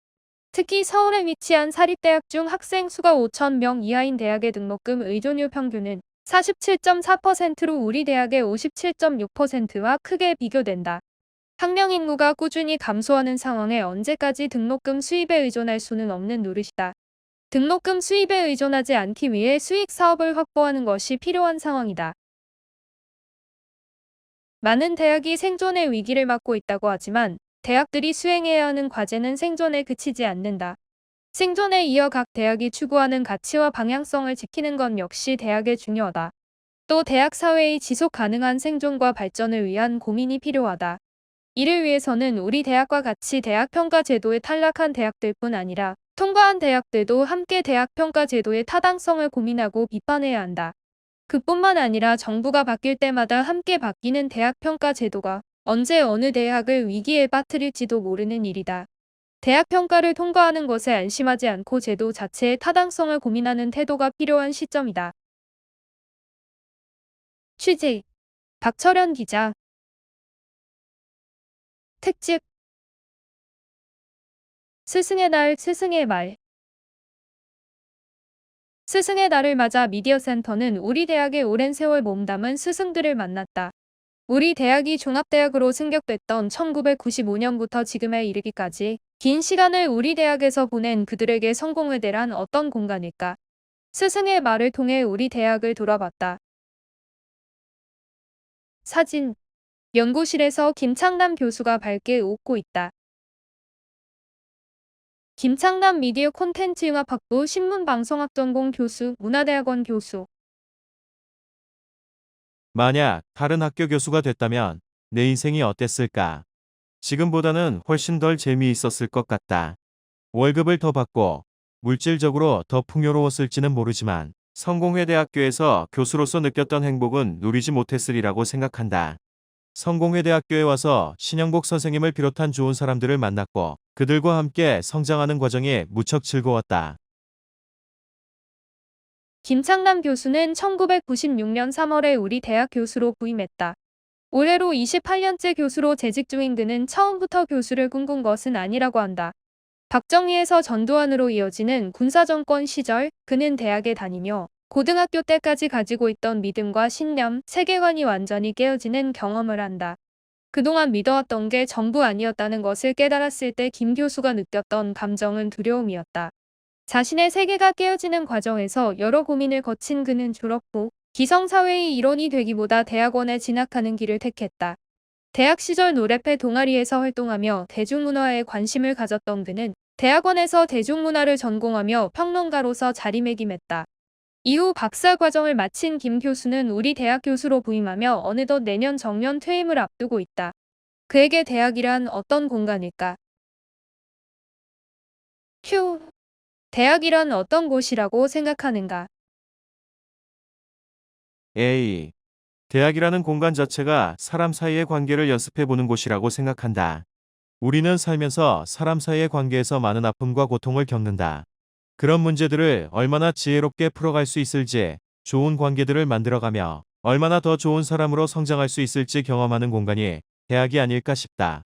특히 서울에 위치한 사립대학 중 학생 수가 5,000명 이하인 대학의 등록금 의존율 평균은 47.4%로 우리 대학의 57.6%와 크게 비교된다. 학령 인구가 꾸준히 감소하는 상황에 언제까지 등록금 수입에 의존할 수는 없는 노릇이다. 등록금 수입에 의존하지 않기 위해 수익 사업을 확보하는 것이 필요한 상황이다. 많은 대학이 생존의 위기를 맞고 있다고 하지만 대학들이 수행해야 하는 과제는 생존에 그치지 않는다. 생존에 이어 각 대학이 추구하는 가치와 방향성을 지키는 것 역시 대학의 중요하다. 또 대학 사회의 지속 가능한 생존과 발전을 위한 고민이 필요하다. 이를 위해서는 우리 대학과 같이 대학 평가 제도에 탈락한 대학들뿐 아니라 통과한 대학들도 함께 대학 평가 제도의 타당성을 고민하고 비판해야 한다. 그뿐만 아니라 정부가 바뀔 때마다 함께 바뀌는 대학 평가 제도가 언제 어느 대학을 위기에 빠뜨릴지도 모르는 일이다. 대학 평가를 통과하는 것에 안심하지 않고 제도 자체의 타당성을 고민하는 태도가 필요한 시점이다. 취재 박철현 기자. 특집 스승의 날 스승의 말. 스승의 날을 맞아 미디어센터는 우리 대학의 오랜 세월 몸담은 스승들을 만났다. 우리 대학이 종합대학으로 승격됐던 1995년부터 지금에 이르기까지 긴 시간을 우리 대학에서 보낸 그들에게 성공의 대란 어떤 공간일까? 스승의 말을 통해 우리 대학을 돌아봤다. 사진. 연구실에서 김창남 교수가 밝게 웃고 있다. 김창남 미디어 콘텐츠융합학부 신문방송학 전공 교수, 문화대학원 교수. 만약 다른 학교 교수가 됐다면 내 인생이 어땠을까? 지금보다는 훨씬 덜 재미있었을 것 같다. 월급을 더 받고 물질적으로 더 풍요로웠을지는 모르지만 성공회대학교에서 교수로서 느꼈던 행복은 누리지 못했으리라고 생각한다. 성공회대학교에 와서 신영복 선생님을 비롯한 좋은 사람들을 만났고 그들과 함께 성장하는 과정이 무척 즐거웠다. 김창남 교수는 1996년 3월에 우리 대학 교수로 부임했다. 올해로 28년째 교수로 재직 중인 그는 처음부터 교수를 꿈꾼 것은 아니라고 한다. 박정희에서 전두환으로 이어지는 군사정권 시절 그는 대학에 다니며 고등학교 때까지 가지고 있던 믿음과 신념, 세계관이 완전히 깨어지는 경험을 한다. 그동안 믿어왔던 게 전부 아니었다는 것을 깨달았을 때 김 교수가 느꼈던 감정은 두려움이었다. 자신의 세계가 깨어지는 과정에서 여러 고민을 거친 그는 졸업 후 기성사회의 일원이 되기보다 대학원에 진학하는 길을 택했다. 대학 시절 노래패 동아리에서 활동하며 대중문화에 관심을 가졌던 그는 대학원에서 대중문화를 전공하며 평론가로서 자리매김했다. 이후 박사 과정을 마친 김 교수는 우리 대학 교수로 부임하며 어느덧 내년 정년 퇴임을 앞두고 있다. 그에게 대학이란 어떤 공간일까? 큐. 대학이란 어떤 곳이라고 생각하는가? A. 대학이라는 공간 자체가 사람 사이의 관계를 연습해보는 곳이라고 생각한다. 우리는 살면서 사람 사이의 관계에서 많은 아픔과 고통을 겪는다. 그런 문제들을 얼마나 지혜롭게 풀어갈 수 있을지, 좋은 관계들을 만들어가며 얼마나 더 좋은 사람으로 성장할 수 있을지 경험하는 공간이 대학이 아닐까 싶다.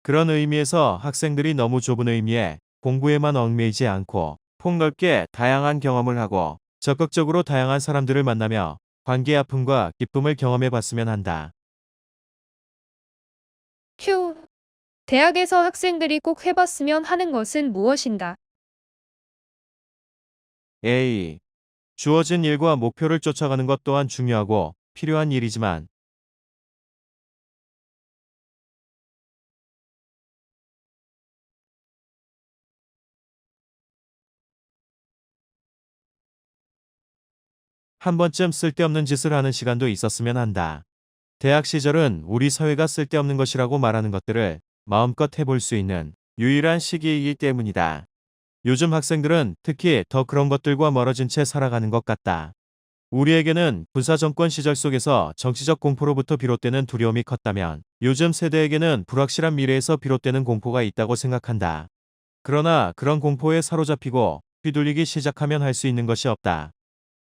그런 의미에서 학생들이 너무 좁은 의미에 공부에만 얽매이지 않고 폭넓게 다양한 경험을 하고 적극적으로 다양한 사람들을 만나며 관계의 아픔과 기쁨을 경험해 봤으면 한다. 큐. 대학에서 학생들이 꼭 해봤으면 하는 것은 무엇인가? A. 주어진 일과 목표를 쫓아가는 것 또한 중요하고 필요한 일이지만 한 번쯤 쓸데없는 짓을 하는 시간도 있었으면 한다. 대학 시절은 우리 사회가 쓸데없는 것이라고 말하는 것들을 마음껏 해볼 수 있는 유일한 시기이기 때문이다. 요즘 학생들은 특히 더 그런 것들과 멀어진 채 살아가는 것 같다. 우리에게는 군사정권 시절 속에서 정치적 공포로부터 비롯되는 두려움이 컸다면 요즘 세대에게는 불확실한 미래에서 비롯되는 공포가 있다고 생각한다. 그러나 그런 공포에 사로잡히고 휘둘리기 시작하면 할 수 있는 것이 없다.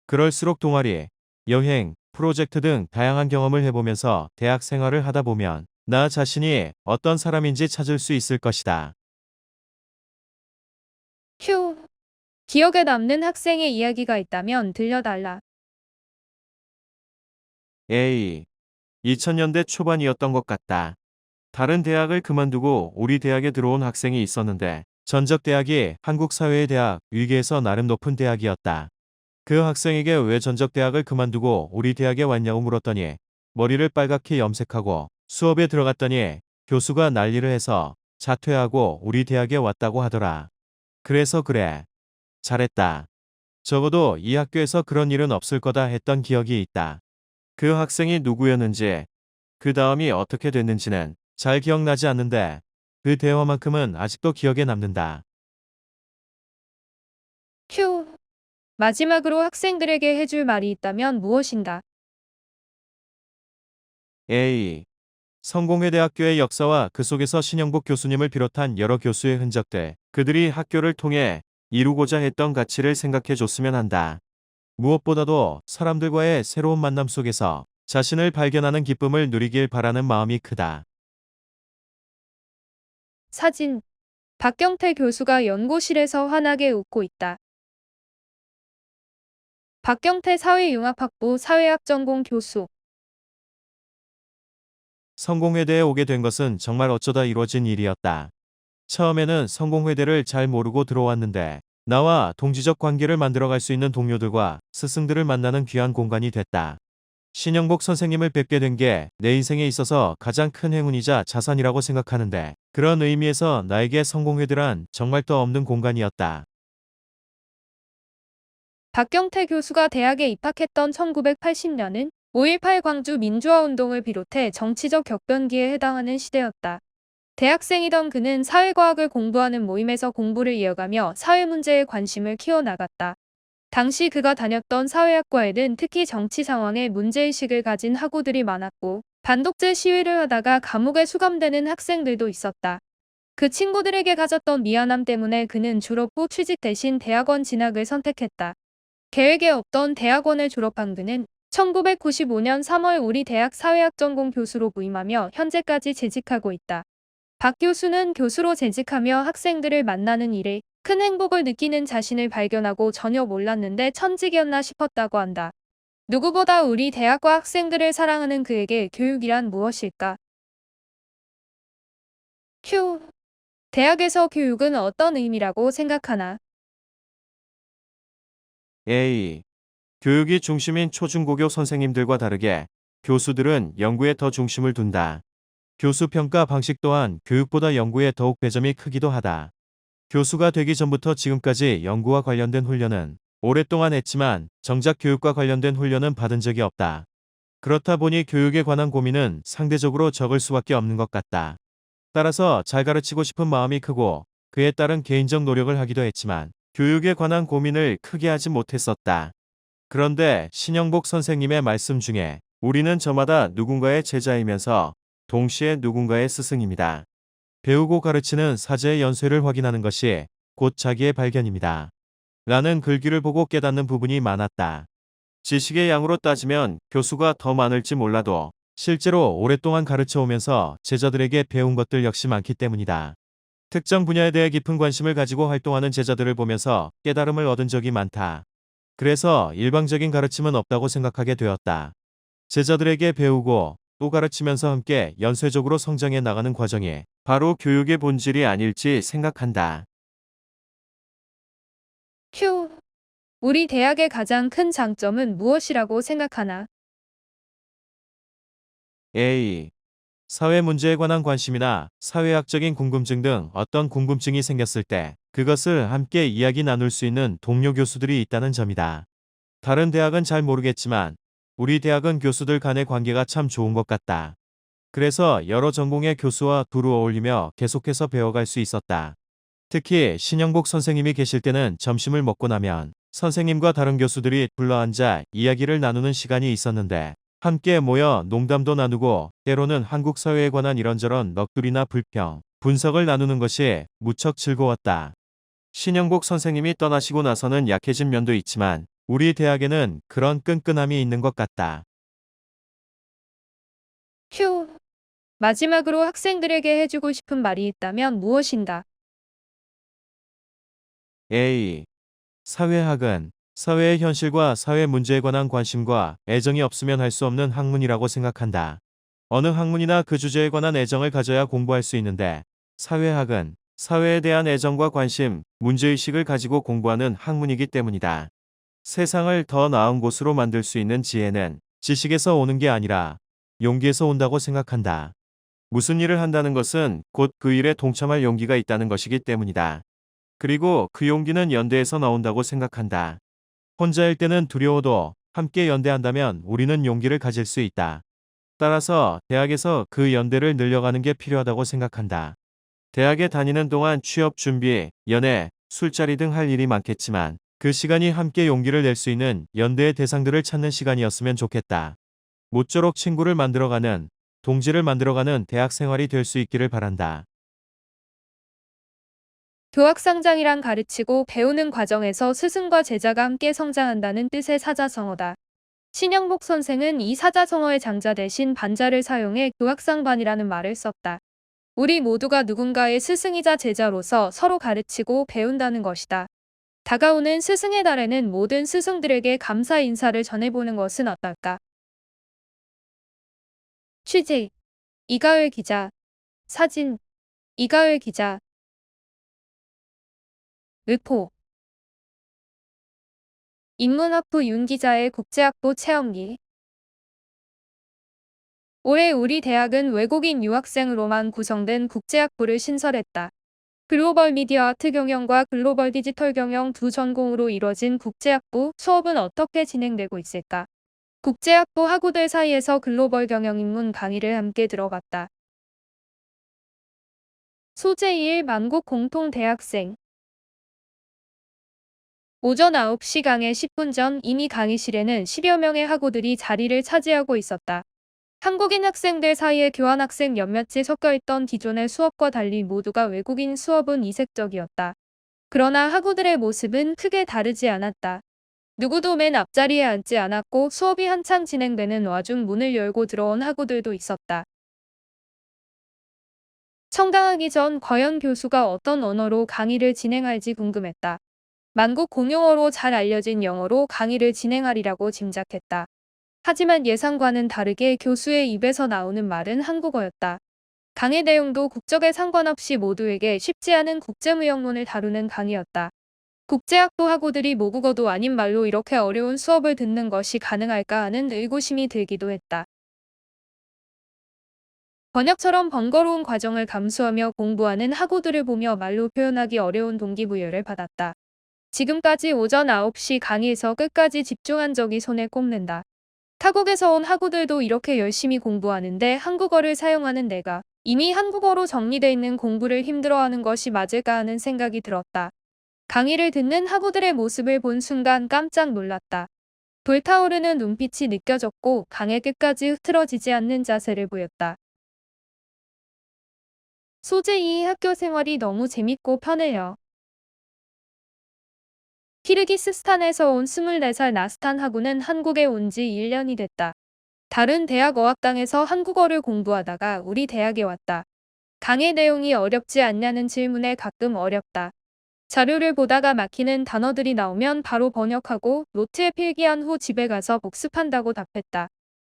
그럴수록 동아리, 여행, 프로젝트 등 다양한 경험을 해보면서 대학 생활을 하다 보면 나 자신이 어떤 사람인지 찾을 수 있을 것이다. 휴. 기억에 남는 학생의 이야기가 있다면 들려달라. A. 2000년대 초반이었던 것 같다. 다른 대학을 그만두고 우리 대학에 들어온 학생이 있었는데 전적대학이 한국사회대학 위계에서 나름 높은 대학이었다. 그 학생에게 왜 전적대학을 그만두고 우리 대학에 왔냐고 물었더니 머리를 빨갛게 염색하고 수업에 들어갔더니 교수가 난리를 해서 자퇴하고 우리 대학에 왔다고 하더라. 그래서 그래. 잘했다. 적어도 이 학교에서 그런 일은 없을 거다 했던 기억이 있다. 그 학생이 누구였는지, 그 다음이 어떻게 됐는지는 잘 기억나지 않는데 그 대화만큼은 아직도 기억에 남는다. 휴. 마지막으로 학생들에게 해줄 말이 있다면 무엇인가? A. 성공회대학교의 역사와 그 속에서 신영복 교수님을 비롯한 여러 교수의 흔적들, 그들이 학교를 통해 이루고자 했던 가치를 생각해 줬으면 한다. 무엇보다도 사람들과의 새로운 만남 속에서 자신을 발견하는 기쁨을 누리길 바라는 마음이 크다. 사진. 박경태 교수가 연구실에서 환하게 웃고 있다. 박경태 사회융합학부 사회학 전공 교수. 성공회대에 오게 된 것은 정말 어쩌다 이루어진 일이었다. 처음에는 성공회대를 잘 모르고 들어왔는데 나와 동지적 관계를 만들어갈 수 있는 동료들과 스승들을 만나는 귀한 공간이 됐다. 신영복 선생님을 뵙게 된 게 내 인생에 있어서 가장 큰 행운이자 자산이라고 생각하는데 그런 의미에서 나에게 성공회대란 정말 또 없는 공간이었다. 박경태 교수가 대학에 입학했던 1980년은 5.18 광주 민주화운동을 비롯해 정치적 격변기에 해당하는 시대였다. 대학생이던 그는 사회과학을 공부하는 모임에서 공부를 이어가며 사회 문제에 관심을 키워나갔다. 당시 그가 다녔던 사회학과에는 특히 정치 상황에 문제의식을 가진 학우들이 많았고 반독재 시위를 하다가 감옥에 수감되는 학생들도 있었다. 그 친구들에게 가졌던 미안함 때문에 그는 졸업 후 취직 대신 대학원 진학을 선택했다. 계획에 없던 대학원을 졸업한 그는 1995년 3월 우리 대학 사회학 전공 교수로 부임하며 현재까지 재직하고 있다. 박 교수는 교수로 재직하며 학생들을 만나는 일에 큰 행복을 느끼는 자신을 발견하고 전혀 몰랐는데 천직이었나 싶었다고 한다. 누구보다 우리 대학과 학생들을 사랑하는 그에게 교육이란 무엇일까? 큐. 대학에서 교육은 어떤 의미라고 생각하나? A. 교육이 중심인 초중고교 선생님들과 다르게 교수들은 연구에 더 중심을 둔다. 교수 평가 방식 또한 교육보다 연구에 더욱 배점이 크기도 하다. 교수가 되기 전부터 지금까지 연구와 관련된 훈련은 오랫동안 했지만 정작 교육과 관련된 훈련은 받은 적이 없다. 그렇다 보니 교육에 관한 고민은 상대적으로 적을 수밖에 없는 것 같다. 따라서 잘 가르치고 싶은 마음이 크고 그에 따른 개인적 노력을 하기도 했지만 교육에 관한 고민을 크게 하지 못했었다. 그런데 신영복 선생님의 말씀 중에 우리는 저마다 누군가의 제자이면서 동시에 누군가의 스승입니다. 배우고 가르치는 사제의 연쇄를 확인하는 것이 곧 자기의 발견입니다. 라는 글귀를 보고 깨닫는 부분이 많았다. 지식의 양으로 따지면 교수가 더 많을지 몰라도 실제로 오랫동안 가르쳐 오면서 제자들에게 배운 것들 역시 많기 때문이다. 특정 분야에 대해 깊은 관심을 가지고 활동하는 제자들을 보면서 깨달음을 얻은 적이 많다. 그래서 일방적인 가르침은 없다고 생각하게 되었다. 제자들에게 배우고 또 가르치면서 함께 연쇄적으로 성장해 나가는 과정이 바로 교육의 본질이 아닐지 생각한다. 큐. 우리 대학의 가장 큰 장점은 무엇이라고 생각하나? A. 사회 문제에 관한 관심이나 사회학적인 궁금증 등 어떤 궁금증이 생겼을 때 그것을 함께 이야기 나눌 수 있는 동료 교수들이 있다는 점이다. 다른 대학은 잘 모르겠지만 우리 대학은 교수들 간의 관계가 참 좋은 것 같다. 그래서 여러 전공의 교수와 두루 어울리며 계속해서 배워갈 수 있었다. 특히 신영복 선생님이 계실 때는 점심을 먹고 나면 선생님과 다른 교수들이 둘러앉아 이야기를 나누는 시간이 있었는데 함께 모여 농담도 나누고 때로는 한국 사회에 관한 이런저런 넋두리나 불평, 분석을 나누는 것이 무척 즐거웠다. 신영복 선생님이 떠나시고 나서는 약해진 면도 있지만 우리 대학에는 그런 끈끈함이 있는 것 같다. 휴. 마지막으로 학생들에게 해주고 싶은 말이 있다면 무엇인가? A. 사회학은 사회의 현실과 사회 문제에 관한 관심과 애정이 없으면 할 수 없는 학문이라고 생각한다. 어느 학문이나 그 주제에 관한 애정을 가져야 공부할 수 있는데, 사회학은 사회에 대한 애정과 관심, 문제의식을 가지고 공부하는 학문이기 때문이다. 세상을 더 나은 곳으로 만들 수 있는 지혜는 지식에서 오는 게 아니라 용기에서 온다고 생각한다. 무슨 일을 한다는 것은 곧 그 일에 동참할 용기가 있다는 것이기 때문이다. 그리고 그 용기는 연대에서 나온다고 생각한다. 혼자일 때는 두려워도 함께 연대한다면 우리는 용기를 가질 수 있다. 따라서 대학에서 그 연대를 늘려가는 게 필요하다고 생각한다. 대학에 다니는 동안 취업 준비, 연애, 술자리 등 할 일이 많겠지만 그 시간이 함께 용기를 낼 수 있는 연대의 대상들을 찾는 시간이었으면 좋겠다. 모쪼록 친구를 만들어가는, 동지를 만들어가는 대학 생활이 될 수 있기를 바란다. 교학상장이란 가르치고 배우는 과정에서 스승과 제자가 함께 성장한다는 뜻의 사자성어다. 신영복 선생은 이 사자성어의 장자 대신 반자를 사용해 교학상반이라는 말을 썼다. 우리 모두가 누군가의 스승이자 제자로서 서로 가르치고 배운다는 것이다. 다가오는 스승의 달에는 모든 스승들에게 감사 인사를 전해보는 것은 어떨까? 취재 이가을 기자. 사진 이가을 기자. 의포 인문학부 윤 기자의 국제학부 체험기. 올해 우리 대학은 외국인 유학생으로만 구성된 국제학부를 신설했다. 글로벌 미디어 아트 경영과 글로벌 디지털 경영 두 전공으로 이뤄진 국제학부 수업은 어떻게 진행되고 있을까? 국제학부 학우들 사이에서 글로벌 경영 입문 강의를 함께 들어갔다. 소재 2일 만국 공통 대학생. 오전 9시 강의 10분 전 이미 강의실에는 10여 명의 학우들이 자리를 차지하고 있었다. 한국인 학생들 사이에 교환학생 몇몇이 섞여있던 기존의 수업과 달리 모두가 외국인 수업은 이색적이었다. 그러나 학우들의 모습은 크게 다르지 않았다. 누구도 맨 앞자리에 앉지 않았고 수업이 한창 진행되는 와중 문을 열고 들어온 학우들도 있었다. 청강하기 전 과연 교수가 어떤 언어로 강의를 진행할지 궁금했다. 만국 공용어로 잘 알려진 영어로 강의를 진행하리라고 짐작했다. 하지만 예상과는 다르게 교수의 입에서 나오는 말은 한국어였다. 강의 내용도 국적에 상관없이 모두에게 쉽지 않은 국제무역론을 다루는 강의였다. 국제학부 학우들이 모국어도 아닌 말로 이렇게 어려운 수업을 듣는 것이 가능할까 하는 의구심이 들기도 했다. 번역처럼 번거로운 과정을 감수하며 공부하는 학우들을 보며 말로 표현하기 어려운 동기부여를 받았다. 지금까지 오전 9시 강의에서 끝까지 집중한 적이 손에 꼽는다. 타국에서 온 학우들도 이렇게 열심히 공부하는데 한국어를 사용하는 내가 이미 한국어로 정리돼 있는 공부를 힘들어하는 것이 맞을까 하는 생각이 들었다. 강의를 듣는 학우들의 모습을 본 순간 깜짝 놀랐다. 불타오르는 눈빛이 느껴졌고 강의 끝까지 흐트러지지 않는 자세를 보였다. 소재 2 학교 생활이 너무 재밌고 편해요. 키르기스스탄에서 온 24살 나스탄 학우는 한국에 온 지 1년이 됐다. 다른 대학 어학당에서 한국어를 공부하다가 우리 대학에 왔다. 강의 내용이 어렵지 않냐는 질문에 가끔 어렵다. 자료를 보다가 막히는 단어들이 나오면 바로 번역하고 노트에 필기한 후 집에 가서 복습한다고 답했다.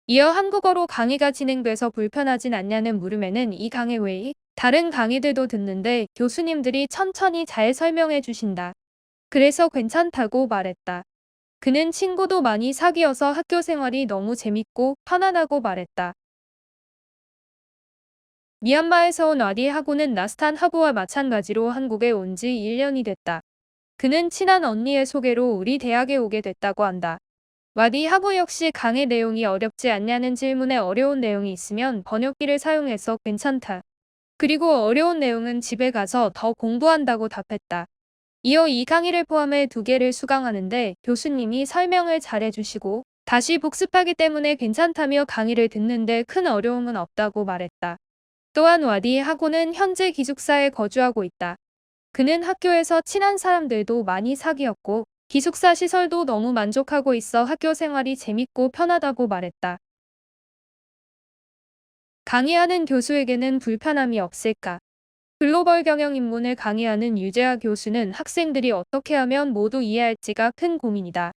이어 한국어로 강의가 진행돼서 불편하진 않냐는 물음에는 이 강의 외에 다른 강의들도 듣는데 교수님들이 천천히 잘 설명해 주신다. 그래서 괜찮다고 말했다. 그는 친구도 많이 사귀어서 학교 생활이 너무 재밌고 편안하고 말했다. 미얀마에서 온 와디 하고는 나스탄 하부와 마찬가지로 한국에 온 지 1년이 됐다. 그는 친한 언니의 소개로 우리 대학에 오게 됐다고 한다. 와디 하부 역시 강의 내용이 어렵지 않냐는 질문에 어려운 내용이 있으면 번역기를 사용해서 괜찮다. 그리고 어려운 내용은 집에 가서 더 공부한다고 답했다. 이어 이 강의를 포함해 2개를 수강하는데 교수님이 설명을 잘해주시고 다시 복습하기 때문에 괜찮다며 강의를 듣는데 큰 어려움은 없다고 말했다. 또한 와디 하고는 현재 기숙사에 거주하고 있다. 그는 학교에서 친한 사람들도 많이 사귀었고 기숙사 시설도 너무 만족하고 있어 학교 생활이 재밌고 편하다고 말했다. 강의하는 교수에게는 불편함이 없을까? 글로벌 경영 입문을 강의하는 유재하 교수는 학생들이 어떻게 하면 모두 이해할지가 큰 고민이다.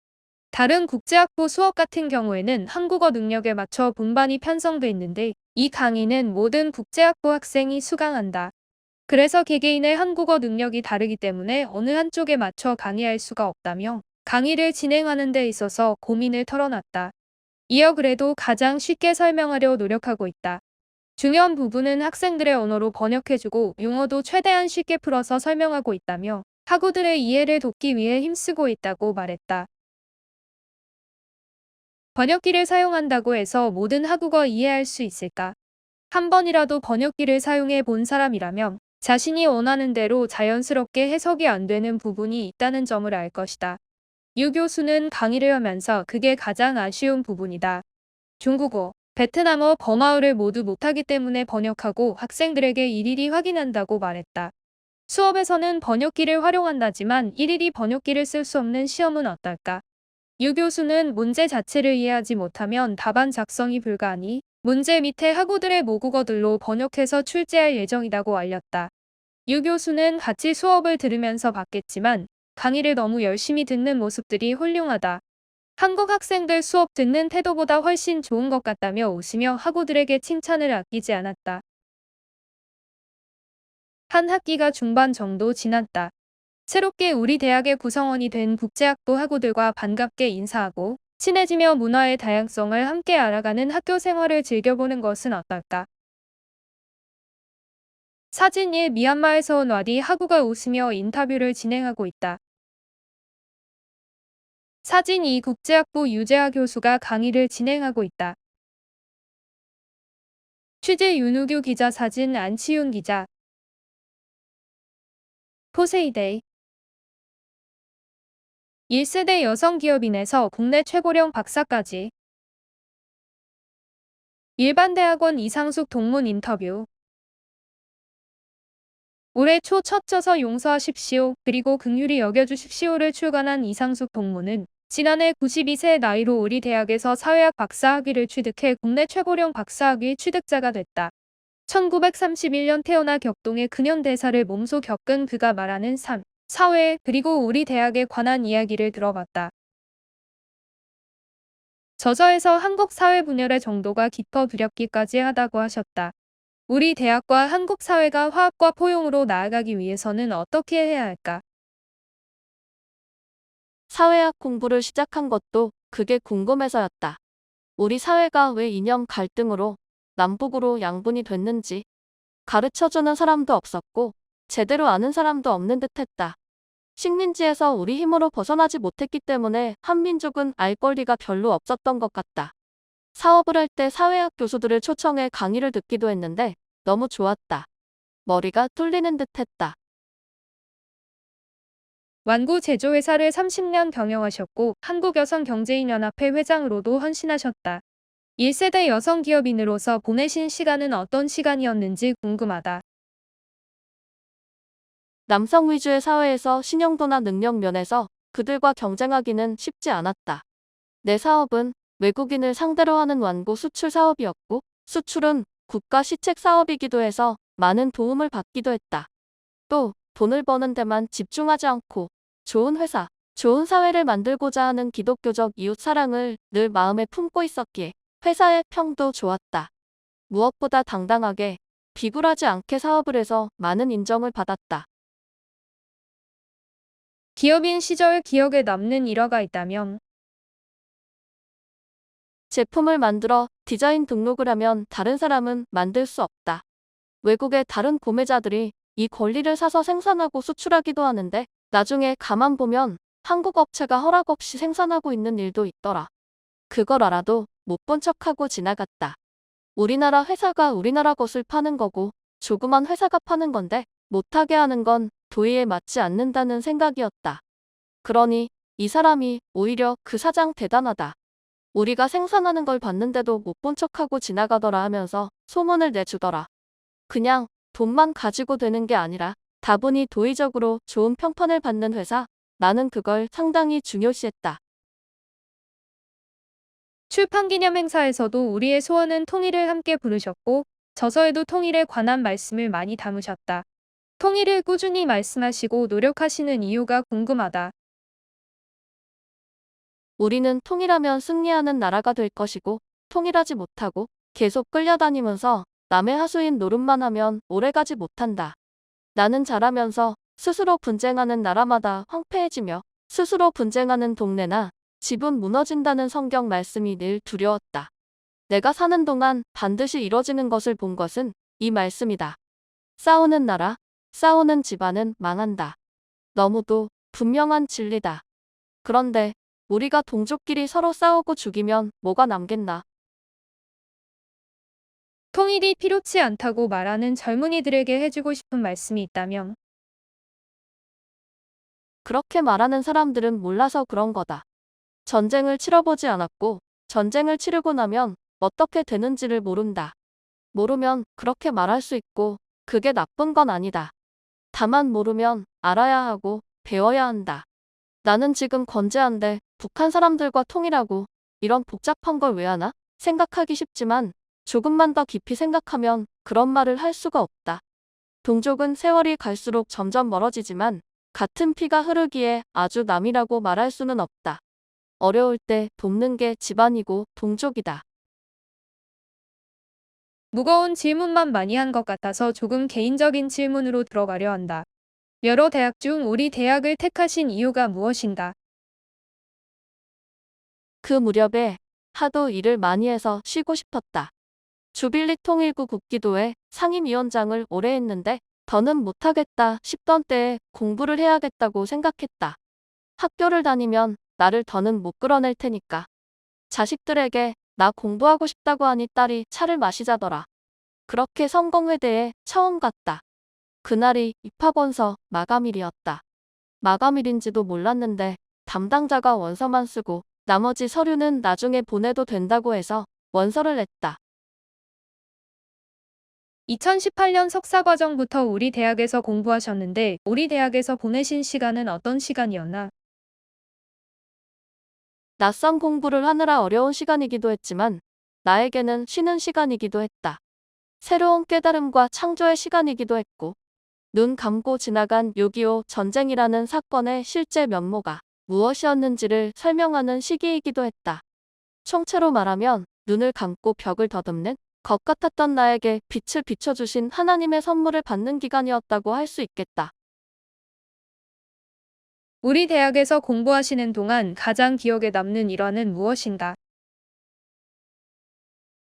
다른 국제학부 수업 같은 경우에는 한국어 능력에 맞춰 분반이 편성돼 있는데 이 강의는 모든 국제학부 학생이 수강한다. 그래서 개개인의 한국어 능력이 다르기 때문에 어느 한쪽에 맞춰 강의할 수가 없다며 강의를 진행하는 데 있어서 고민을 털어놨다. 이어 그래도 가장 쉽게 설명하려 노력하고 있다. 중요한 부분은 학생들의 언어로 번역해주고 용어도 최대한 쉽게 풀어서 설명하고 있다며 학우들의 이해를 돕기 위해 힘쓰고 있다고 말했다. 번역기를 사용한다고 해서 모든 한국어 이해할 수 있을까? 한 번이라도 번역기를 사용해 본 사람이라면 자신이 원하는 대로 자연스럽게 해석이 안 되는 부분이 있다는 점을 알 것이다. 유 교수는 강의를 하면서 그게 가장 아쉬운 부분이다. 중국어, 베트남어, 버마어를 모두 못하기 때문에 번역하고 학생들에게 일일이 확인한다고 말했다. 수업에서는 번역기를 활용한다지만 일일이 번역기를 쓸 수 없는 시험은 어떨까? 유 교수는 문제 자체를 이해하지 못하면 답안 작성이 불가하니 문제 밑에 학우들의 모국어들로 번역해서 출제할 예정이라고 알렸다. 유 교수는 같이 수업을 들으면서 봤겠지만 강의를 너무 열심히 듣는 모습들이 훌륭하다. 한국 학생들 수업 듣는 태도보다 훨씬 좋은 것 같다며 웃으며 학우들에게 칭찬을 아끼지 않았다. 한 학기가 중반 정도 지났다. 새롭게 우리 대학의 구성원이 된 국제학부 학우들과 반갑게 인사하고 친해지며 문화의 다양성을 함께 알아가는 학교 생활을 즐겨보는 것은 어떨까? 사진 1 미얀마에서 온 와디 학우가 웃으며 인터뷰를 진행하고 있다. 사진 2 국제학부 유재하 교수가 강의를 진행하고 있다. 취재 윤우규 기자 사진 안치윤 기자 포세이데이 1세대 여성 기업인에서 국내 최고령 박사까지 일반대학원 이상숙 동문 인터뷰 올해 초 첫 져서 용서하십시오. 그리고 긍휼히 여겨주십시오를 출간한 이상숙 동무는 지난해 92세 나이로 우리 대학에서 사회학 박사학위를 취득해 국내 최고령 박사학위 취득자가 됐다. 1931년 태어나 격동의 근현대사를 몸소 겪은 그가 말하는 삶, 사회, 그리고 우리 대학에 관한 이야기를 들어봤다. 저자에서 한국 사회 분열의 정도가 깊어 두렵기까지 하다고 하셨다. 우리 대학과 한국 사회가 화합과 포용으로 나아가기 위해서는 어떻게 해야 할까? 사회학 공부를 시작한 것도 그게 궁금해서였다. 우리 사회가 왜 이념 갈등으로 남북으로 양분이 됐는지 가르쳐주는 사람도 없었고 제대로 아는 사람도 없는 듯했다. 식민지에서 우리 힘으로 벗어나지 못했기 때문에 한민족은 알 권리가 별로 없었던 것 같다. 사업을 할 때 사회학 교수들을 초청해 강의를 듣기도 했는데 너무 좋았다. 머리가 뚫리는 듯했다. 완구 제조회사를 30년 경영하셨고 한국여성경제인연합회 회장으로도 헌신하셨다. 1세대 여성 기업인으로서 보내신 시간은 어떤 시간이었는지 궁금하다. 남성 위주의 사회에서 신용도나 능력 면에서 그들과 경쟁하기는 쉽지 않았다. 내 사업은 외국인을 상대로 하는 완구 수출 사업이었고 수출은 국가 시책 사업이기도 해서 많은 도움을 받기도 했다. 또 돈을 버는 데만 집중하지 않고 좋은 회사, 좋은 사회를 만들고자 하는 기독교적 이웃 사랑을 늘 마음에 품고 있었기에 회사의 평도 좋았다. 무엇보다 당당하게 비굴하지 않게 사업을 해서 많은 인정을 받았다. 기업인 시절 기억에 남는 일화가 있다면 제품을 만들어 디자인 등록을 하면 다른 사람은 만들 수 없다. 외국의 다른 구매자들이 이 권리를 사서 생산하고 수출하기도 하는데 나중에 가만 보면 한국 업체가 허락 없이 생산하고 있는 일도 있더라. 그걸 알아도 못 본 척하고 지나갔다. 우리나라 회사가 우리나라 것을 파는 거고 조그만 회사가 파는 건데 못하게 하는 건 도의에 맞지 않는다는 생각이었다. 그러니 이 사람이 오히려 그 사장 대단하다. 우리가 생산하는 걸 봤는데도 못 본 척하고 지나가더라 하면서 소문을 내주더라. 그냥 돈만 가지고 되는 게 아니라 다분히 도의적으로 좋은 평판을 받는 회사, 나는 그걸 상당히 중요시했다. 출판 기념 행사에서도 우리의 소원은 통일을 함께 부르셨고 저서에도 통일에 관한 말씀을 많이 담으셨다. 통일을 꾸준히 말씀하시고 노력하시는 이유가 궁금하다. 우리는 통일하면 승리하는 나라가 될 것이고, 통일하지 못하고 계속 끌려다니면서 남의 하수인 노릇만 하면 오래가지 못한다. 나는 자라면서 스스로 분쟁하는 나라마다 황폐해지며 스스로 분쟁하는 동네나 집은 무너진다는 성경 말씀이 늘 두려웠다. 내가 사는 동안 반드시 이뤄지는 것을 본 것은 이 말씀이다. 싸우는 나라, 싸우는 집안은 망한다. 너무도 분명한 진리다. 그런데 우리가 동족끼리 서로 싸우고 죽이면 뭐가 남겠나? 통일이 필요치 않다고 말하는 젊은이들에게 해주고 싶은 말씀이 있다면? 그렇게 말하는 사람들은 몰라서 그런 거다. 전쟁을 치러보지 않았고 전쟁을 치르고 나면 어떻게 되는지를 모른다. 모르면 그렇게 말할 수 있고 그게 나쁜 건 아니다. 다만 모르면 알아야 하고 배워야 한다. 나는 지금 건재한데 북한 사람들과 통일하고 이런 복잡한 걸 왜 하나? 생각하기 쉽지만 조금만 더 깊이 생각하면 그런 말을 할 수가 없다. 동족은 세월이 갈수록 점점 멀어지지만 같은 피가 흐르기에 아주 남이라고 말할 수는 없다. 어려울 때 돕는 게 집안이고 동족이다. 무거운 질문만 많이 한 것 같아서 조금 개인적인 질문으로 들어가려 한다. 여러 대학 중 우리 대학을 택하신 이유가 무엇인가? 그 무렵에 하도 일을 많이 해서 쉬고 싶었다. 주빌리 통일구 국기도회 상임위원장을 오래 했는데 더는 못하겠다 싶던 때에 공부를 해야겠다고 생각했다. 학교를 다니면 나를 더는 못 끌어낼 테니까. 자식들에게 나 공부하고 싶다고 하니 딸이 차를 마시자더라. 그렇게 성공회대에 처음 갔다. 그날이 입학원서 마감일이었다. 마감일인지도 몰랐는데 담당자가 원서만 쓰고 나머지 서류는 나중에 보내도 된다고 해서 원서를 냈다. 2018년 석사과정부터 우리 대학에서 공부하셨는데 우리 대학에서 보내신 시간은 어떤 시간이었나? 낯선 공부를 하느라 어려운 시간이기도 했지만 나에게는 쉬는 시간이기도 했다. 새로운 깨달음과 창조의 시간이기도 했고 눈 감고 지나간 6.25 전쟁이라는 사건의 실제 면모가 무엇이었는지를 설명하는 시기이기도 했다. 총체로 말하면 눈을 감고 벽을 더듬는 것 같았던 나에게 빛을 비춰주신 하나님의 선물을 받는 기간이었다고 할 수 있겠다. 우리 대학에서 공부하시는 동안 가장 기억에 남는 일화는 무엇인가?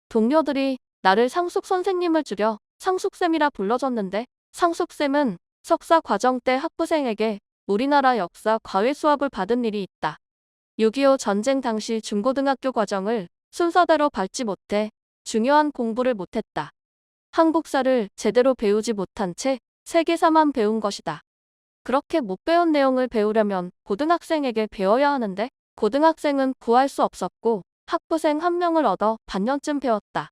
동료들이 나를 상숙 선생님을 줄여 상숙쌤이라 불러줬는데 상숙쌤은 석사 과정 때 학부생에게 우리나라 역사 과외 수업을 받은 일이 있다. 6.25 전쟁 당시 중고등학교 과정을 순서대로 밟지 못해 중요한 공부를 못했다. 한국사를 제대로 배우지 못한 채 세계사만 배운 것이다. 그렇게 못 배운 내용을 배우려면 고등학생에게 배워야 하는데 고등학생은 구할 수 없었고 학부생 한 명을 얻어 반년쯤 배웠다.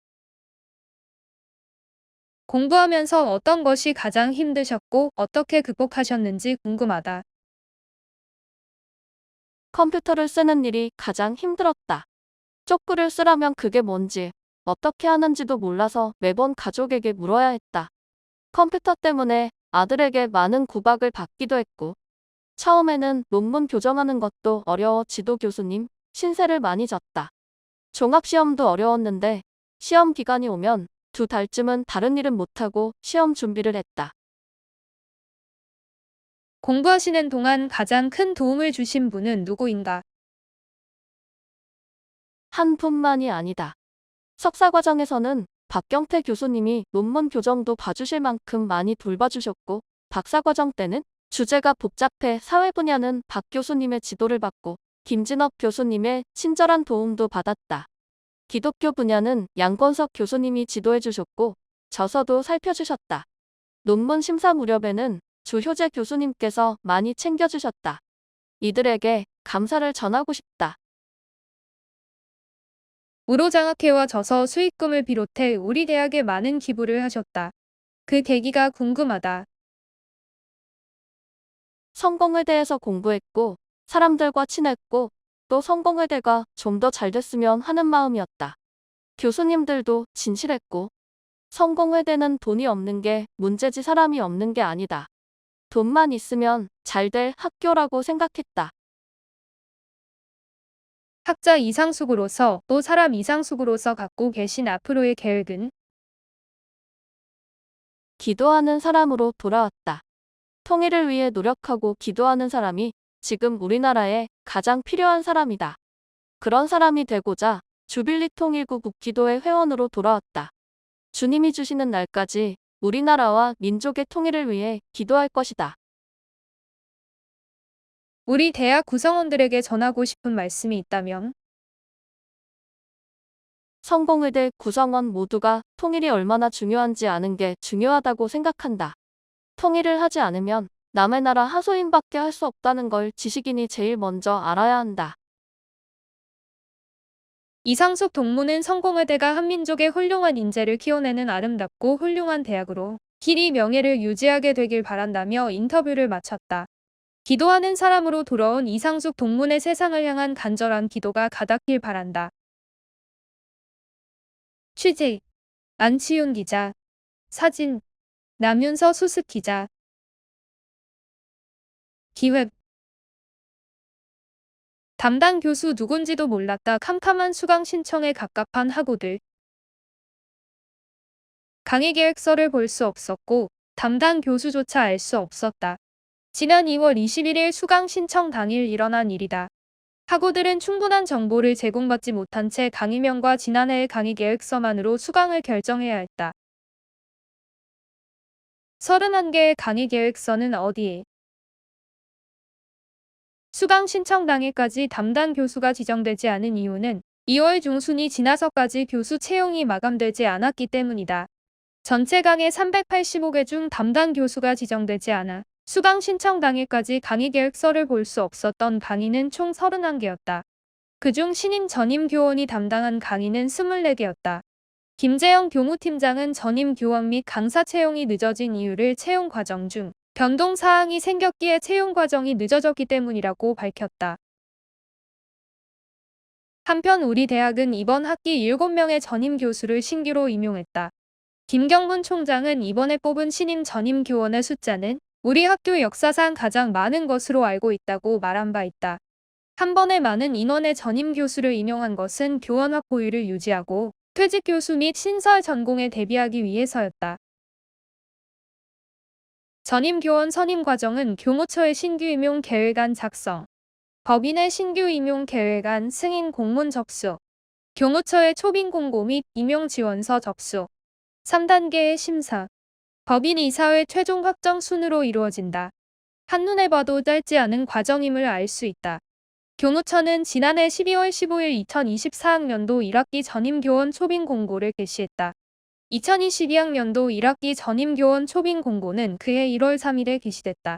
공부하면서 어떤 것이 가장 힘드셨고 어떻게 극복하셨는지 궁금하다. 컴퓨터를 쓰는 일이 가장 힘들었다. 쪽구를 쓰라면 그게 뭔지 어떻게 하는지도 몰라서 매번 가족에게 물어야 했다. 컴퓨터 때문에 아들에게 많은 구박을 받기도 했고 처음에는 논문 교정하는 것도 어려워 지도 교수님 신세를 많이 졌다. 종합시험도 어려웠는데 시험 기간이 오면 2달쯤은 다른 일은 못하고 시험 준비를 했다. 공부하시는 동안 가장 큰 도움을 주신 분은 누구인가? 한 분만이 아니다. 석사 과정에서는 박경태 교수님이 논문 교정도 봐주실 만큼 많이 돌봐주셨고 박사 과정 때는 주제가 복잡해 사회 분야는 박 교수님의 지도를 받고 김진업 교수님의 친절한 도움도 받았다. 기독교 분야는 양권석 교수님이 지도해 주셨고 저서도 살펴주셨다. 논문 심사 무렵에는 주효재 교수님께서 많이 챙겨주셨다. 이들에게 감사를 전하고 싶다. 우로장학회와 저서 수익금을 비롯해 우리 대학에 많은 기부를 하셨다. 그 계기가 궁금하다. 성공회대에서 공부했고 사람들과 친했고 또 성공회대가 좀 더 잘 됐으면 하는 마음이었다. 교수님들도 진실했고 성공회대는 돈이 없는 게 문제지 사람이 없는 게 아니다. 돈만 있으면 잘 될 학교라고 생각했다. 학자 이상숙으로서 또 사람 이상숙으로서 갖고 계신 앞으로의 계획은 기도하는 사람으로 돌아왔다. 통일을 위해 노력하고 기도하는 사람이 지금 우리나라에 가장 필요한 사람이다. 그런 사람이 되고자 주빌리 통일구 국기도회 회원으로 돌아왔다. 주님이 주시는 날까지 우리나라와 민족의 통일을 위해 기도할 것이다. 우리 대학 구성원들에게 전하고 싶은 말씀이 있다면 성공회대 구성원 모두가 통일이 얼마나 중요한지 아는 게 중요하다고 생각한다. 통일을 하지 않으면 남의 나라 하소연밖에 할 수 없다는 걸 지식인이 제일 먼저 알아야 한다. 이상숙 동무는 성공회대가 한민족의 훌륭한 인재를 키워내는 아름답고 훌륭한 대학으로 길이 명예를 유지하게 되길 바란다며 인터뷰를 마쳤다. 기도하는 사람으로 돌아온 이상숙 동문의 세상을 향한 간절한 기도가 가닿길 바란다. 취재 안치윤 기자, 사진 남윤서 수습 기자, 기획 담당 교수 누군지도 몰랐다. 캄캄한 수강 신청에 갑갑한 학우들. 강의 계획서를 볼 수 없었고 담당 교수조차 알 수 없었다. 지난 2월 21일 수강 신청 당일 일어난 일이다. 학우들은 충분한 정보를 제공받지 못한 채 강의명과 지난해의 강의 계획서만으로 수강을 결정해야 했다. 31개의 강의 계획서는 어디에? 수강 신청 당일까지 담당 교수가 지정되지 않은 이유는 2월 중순이 지나서까지 교수 채용이 마감되지 않았기 때문이다. 전체 강의 385개 중 담당 교수가 지정되지 않아 수강 신청 당일까지 강의 계획서를 볼 수 없었던 강의는 총 31개였다. 그중 신임 전임 교원이 담당한 강의는 24개였다. 김재영 교무팀장은 전임 교원 및 강사 채용이 늦어진 이유를 채용 과정 중 변동 사항이 생겼기에 채용 과정이 늦어졌기 때문이라고 밝혔다. 한편 우리 대학은 이번 학기 7명의 전임 교수를 신규로 임용했다. 김경문 총장은 이번에 뽑은 신임 전임 교원의 숫자는 우리 학교 역사상 가장 많은 것으로 알고 있다고 말한 바 있다. 한 번에 많은 인원의 전임 교수를 임용한 것은 교원 확보율을 유지하고 퇴직 교수 및 신설 전공에 대비하기 위해서였다. 전임 교원 선임 과정은 교무처의 신규 임용 계획안 작성, 법인의 신규 임용 계획안 승인 공문 접수, 교무처의 초빙 공고 및 임용 지원서 접수, 3단계의 심사, 법인 이사회 최종 확정 순으로 이루어진다. 한눈에 봐도 짧지 않은 과정임을 알 수 있다. 교무처는 지난해 12월 15일 2024학년도 1학기 전임 교원 초빙 공고를 게시했다. 2022학년도 1학기 전임 교원 초빙 공고는 그해 1월 3일에 게시됐다.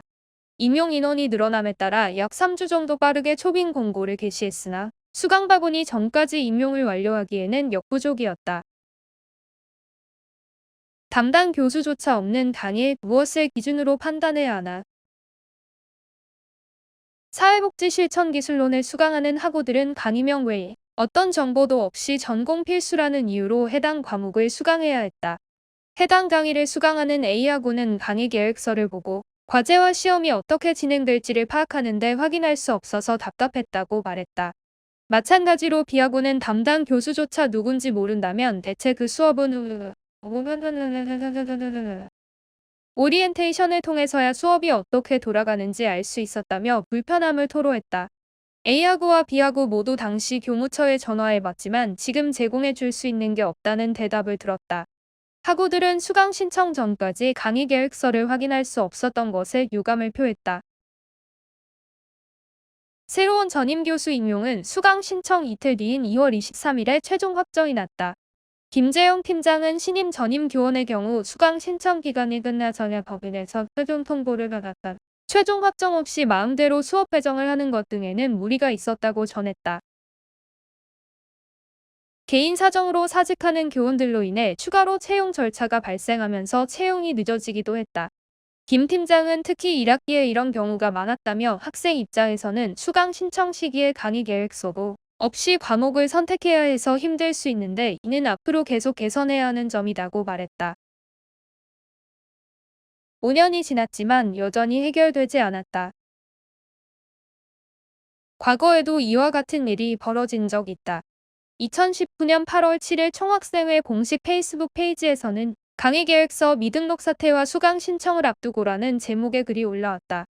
임용 인원이 늘어남에 따라 약 3주 정도 빠르게 초빙 공고를 게시했으나 수강바구니 전까지 임용을 완료하기에는 역부족이었다. 담당 교수조차 없는 강의 무엇을 기준으로 판단해야 하나? 사회복지실천기술론을 수강하는 학우들은 강의명 외에 어떤 정보도 없이 전공 필수라는 이유로 해당 과목을 수강해야 했다. 해당 강의를 수강하는 A학우는 강의 계획서를 보고 과제와 시험이 어떻게 진행될지를 파악하는 데 확인할 수 없어서 답답했다고 말했다. 마찬가지로 B학우는 담당 교수조차 누군지 모른다면 대체 그 수업은 오리엔테이션을 통해서야 수업이 어떻게 돌아가는지 알 수 있었다며 불편함을 토로했다. A하고 B하고 모두 당시 교무처에 전화해봤지만 지금 제공해 줄 수 있는 게 없다는 대답을 들었다. 학우들은 수강 신청 전까지 강의 계획서를 확인할 수 없었던 것에 유감을 표했다. 새로운 전임 교수 임용은 수강 신청 이틀 뒤인 2월 23일에 최종 확정이 났다. 김재영 팀장은 신임 전임 교원의 경우 수강 신청 기간이 끝나자냐 법인에서 최종 통보를 받았다. 최종 확정 없이 마음대로 수업 배정을 하는 것 등에는 무리가 있었다고 전했다. 개인 사정으로 사직하는 교원들로 인해 추가로 채용 절차가 발생하면서 채용이 늦어지기도 했다. 김 팀장은 특히 1학기에 이런 경우가 많았다며 학생 입장에서는 수강 신청 시기에 강의 계획서도 없이 과목을 선택해야 해서 힘들 수 있는데 이는 앞으로 계속 개선해야 하는 점이라고 말했다. 5년이 지났지만 여전히 해결되지 않았다. 과거에도 이와 같은 일이 벌어진 적 있다. 2019년 8월 7일 총학생회 공식 페이스북 페이지에서는 강의계획서 미등록 사태와 수강 신청을 앞두고라는 제목의 글이 올라왔다.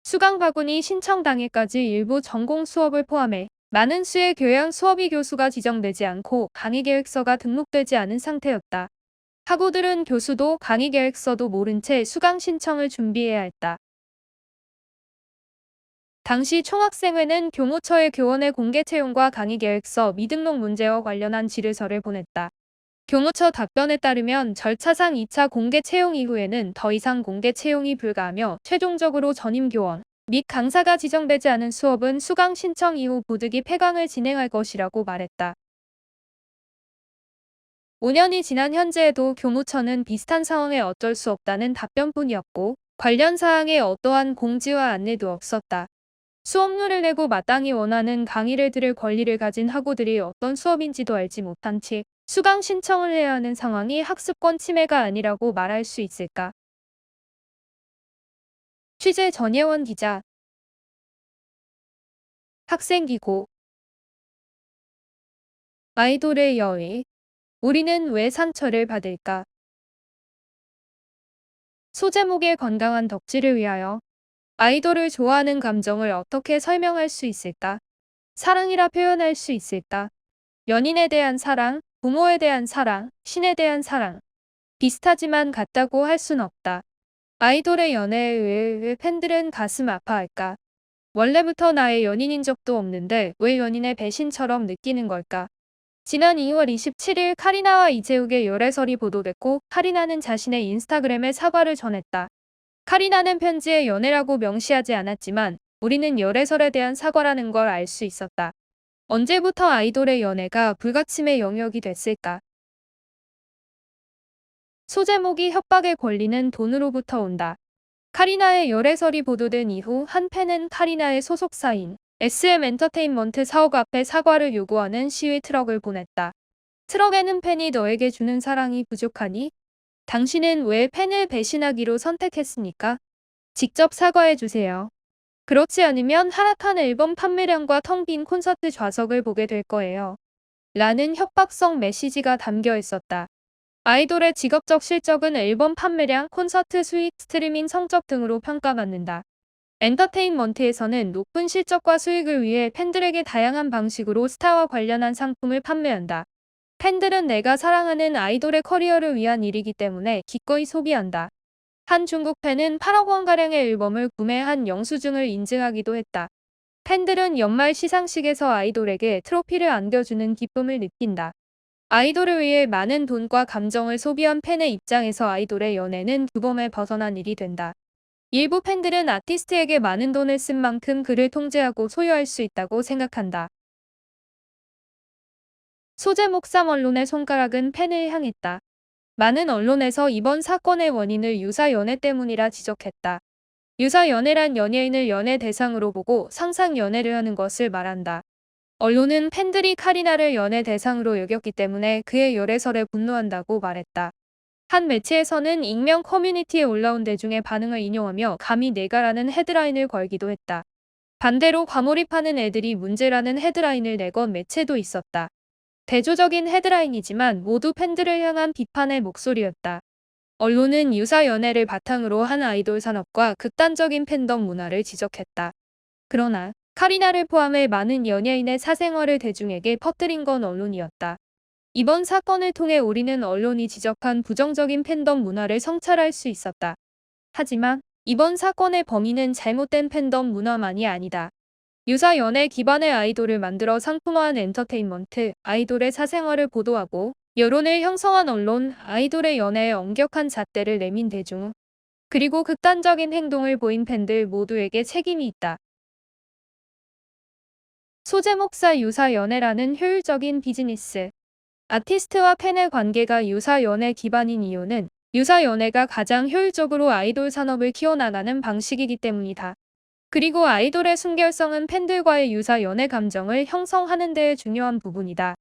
수강 바구니 신청 당일까지 일부 전공 수업을 포함해 많은 수의 교양 수업이 교수가 지정되지 않고 강의계획서가 등록되지 않은 상태였다. 학우들은 교수도 강의계획서도 모른 채 수강 신청을 준비해야 했다. 당시 총학생회는 교무처에 교원의 공개 채용과 강의계획서 미등록 문제와 관련한 질의서를 보냈다. 교무처 답변에 따르면 절차상 2차 공개 채용 이후에는 더 이상 공개 채용이 불가하며 최종적으로 전임 교원 및 강사가 지정되지 않은 수업은 수강 신청 이후 부득이 폐강을 진행할 것이라고 말했다. 5년이 지난 현재에도 교무처는 비슷한 상황에 어쩔 수 없다는 답변뿐이었고 관련 사항에 어떠한 공지와 안내도 없었다. 수업료를 내고 마땅히 원하는 강의를 들을 권리를 가진 학우들이 어떤 수업인지도 알지 못한 채 수강 신청을 해야 하는 상황이 학습권 침해가 아니라고 말할 수 있을까? 취재 전예원 기자. 학생기고. 아이돌의 여의. 우리는 왜 상처를 받을까? 소제목의 건강한 덕질을 위하여 아이돌을 좋아하는 감정을 어떻게 설명할 수 있을까? 사랑이라 표현할 수 있을까? 연인에 대한 사랑, 부모에 대한 사랑, 신에 대한 사랑. 비슷하지만 같다고 할 순 없다. 아이돌의 연애에 왜 팬들은 가슴 아파할까? 원래부터 나의 연인인 적도 없는데 왜 연인의 배신처럼 느끼는 걸까? 지난 2월 27일 카리나와 이재욱의 열애설이 보도됐고 카리나는 자신의 인스타그램에 사과를 전했다. 카리나는 편지에 연애라고 명시하지 않았지만 우리는 열애설에 대한 사과라는 걸 알 수 있었다. 언제부터 아이돌의 연애가 불가침의 영역이 됐을까? 소제목이 협박의 권리는 돈으로부터 온다. 카리나의 열애설이 보도된 이후 한 팬은 카리나의 소속사인 SM 엔터테인먼트 사옥 앞에 사과를 요구하는 시위 트럭을 보냈다. 트럭에는 팬이 너에게 주는 사랑이 부족하니? 당신은 왜 팬을 배신하기로 선택했습니까? 직접 사과해주세요. 그렇지 않으면 하락한 앨범 판매량과 텅 빈 콘서트 좌석을 보게 될 거예요. 라는 협박성 메시지가 담겨 있었다. 아이돌의 직업적 실적은 앨범 판매량, 콘서트 수익, 스트리밍 성적 등으로 평가받는다. 엔터테인먼트에서는 높은 실적과 수익을 위해 팬들에게 다양한 방식으로 스타와 관련한 상품을 판매한다. 팬들은 내가 사랑하는 아이돌의 커리어를 위한 일이기 때문에 기꺼이 소비한다. 한 중국 팬은 8억 원가량의 앨범을 구매한 영수증을 인증하기도 했다. 팬들은 연말 시상식에서 아이돌에게 트로피를 안겨주는 기쁨을 느낀다. 아이돌을 위해 많은 돈과 감정을 소비한 팬의 입장에서 아이돌의 연애는 규범에 벗어난 일이 된다. 일부 팬들은 아티스트에게 많은 돈을 쓴 만큼 그를 통제하고 소유할 수 있다고 생각한다. 소제목 3 언론의 손가락은 팬을 향했다. 많은 언론에서 이번 사건의 원인을 유사 연애 때문이라 지적했다. 유사 연애란 연예인을 연애 대상으로 보고 상상 연애를 하는 것을 말한다. 언론은 팬들이 카리나를 연애 대상으로 여겼기 때문에 그의 열애설에 분노한다고 말했다. 한 매체에서는 익명 커뮤니티에 올라온 대중의 반응을 인용하며 감히 내가라는 헤드라인을 걸기도 했다. 반대로 과몰입하는 애들이 문제라는 헤드라인을 내건 매체도 있었다. 대조적인 헤드라인이지만 모두 팬들을 향한 비판의 목소리였다. 언론은 유사 연애를 바탕으로 한 아이돌 산업과 극단적인 팬덤 문화를 지적했다. 그러나 카리나를 포함해 많은 연예인의 사생활을 대중에게 퍼뜨린 건 언론이었다. 이번 사건을 통해 우리는 언론이 지적한 부정적인 팬덤 문화를 성찰할 수 있었다. 하지만 이번 사건의 범인은 잘못된 팬덤 문화만이 아니다. 유사 연애 기반의 아이돌을 만들어 상품화한 엔터테인먼트, 아이돌의 사생활을 보도하고 여론을 형성한 언론, 아이돌의 연애에 엄격한 잣대를 내민 대중, 그리고 극단적인 행동을 보인 팬들 모두에게 책임이 있다. 소제목사 유사 연애라는 효율적인 비즈니스. 아티스트와 팬의 관계가 유사 연애 기반인 이유는 유사 연애가 가장 효율적으로 아이돌 산업을 키워나가는 방식이기 때문이다. 그리고 아이돌의 순결성은 팬들과의 유사 연애 감정을 형성하는 데 중요한 부분이다.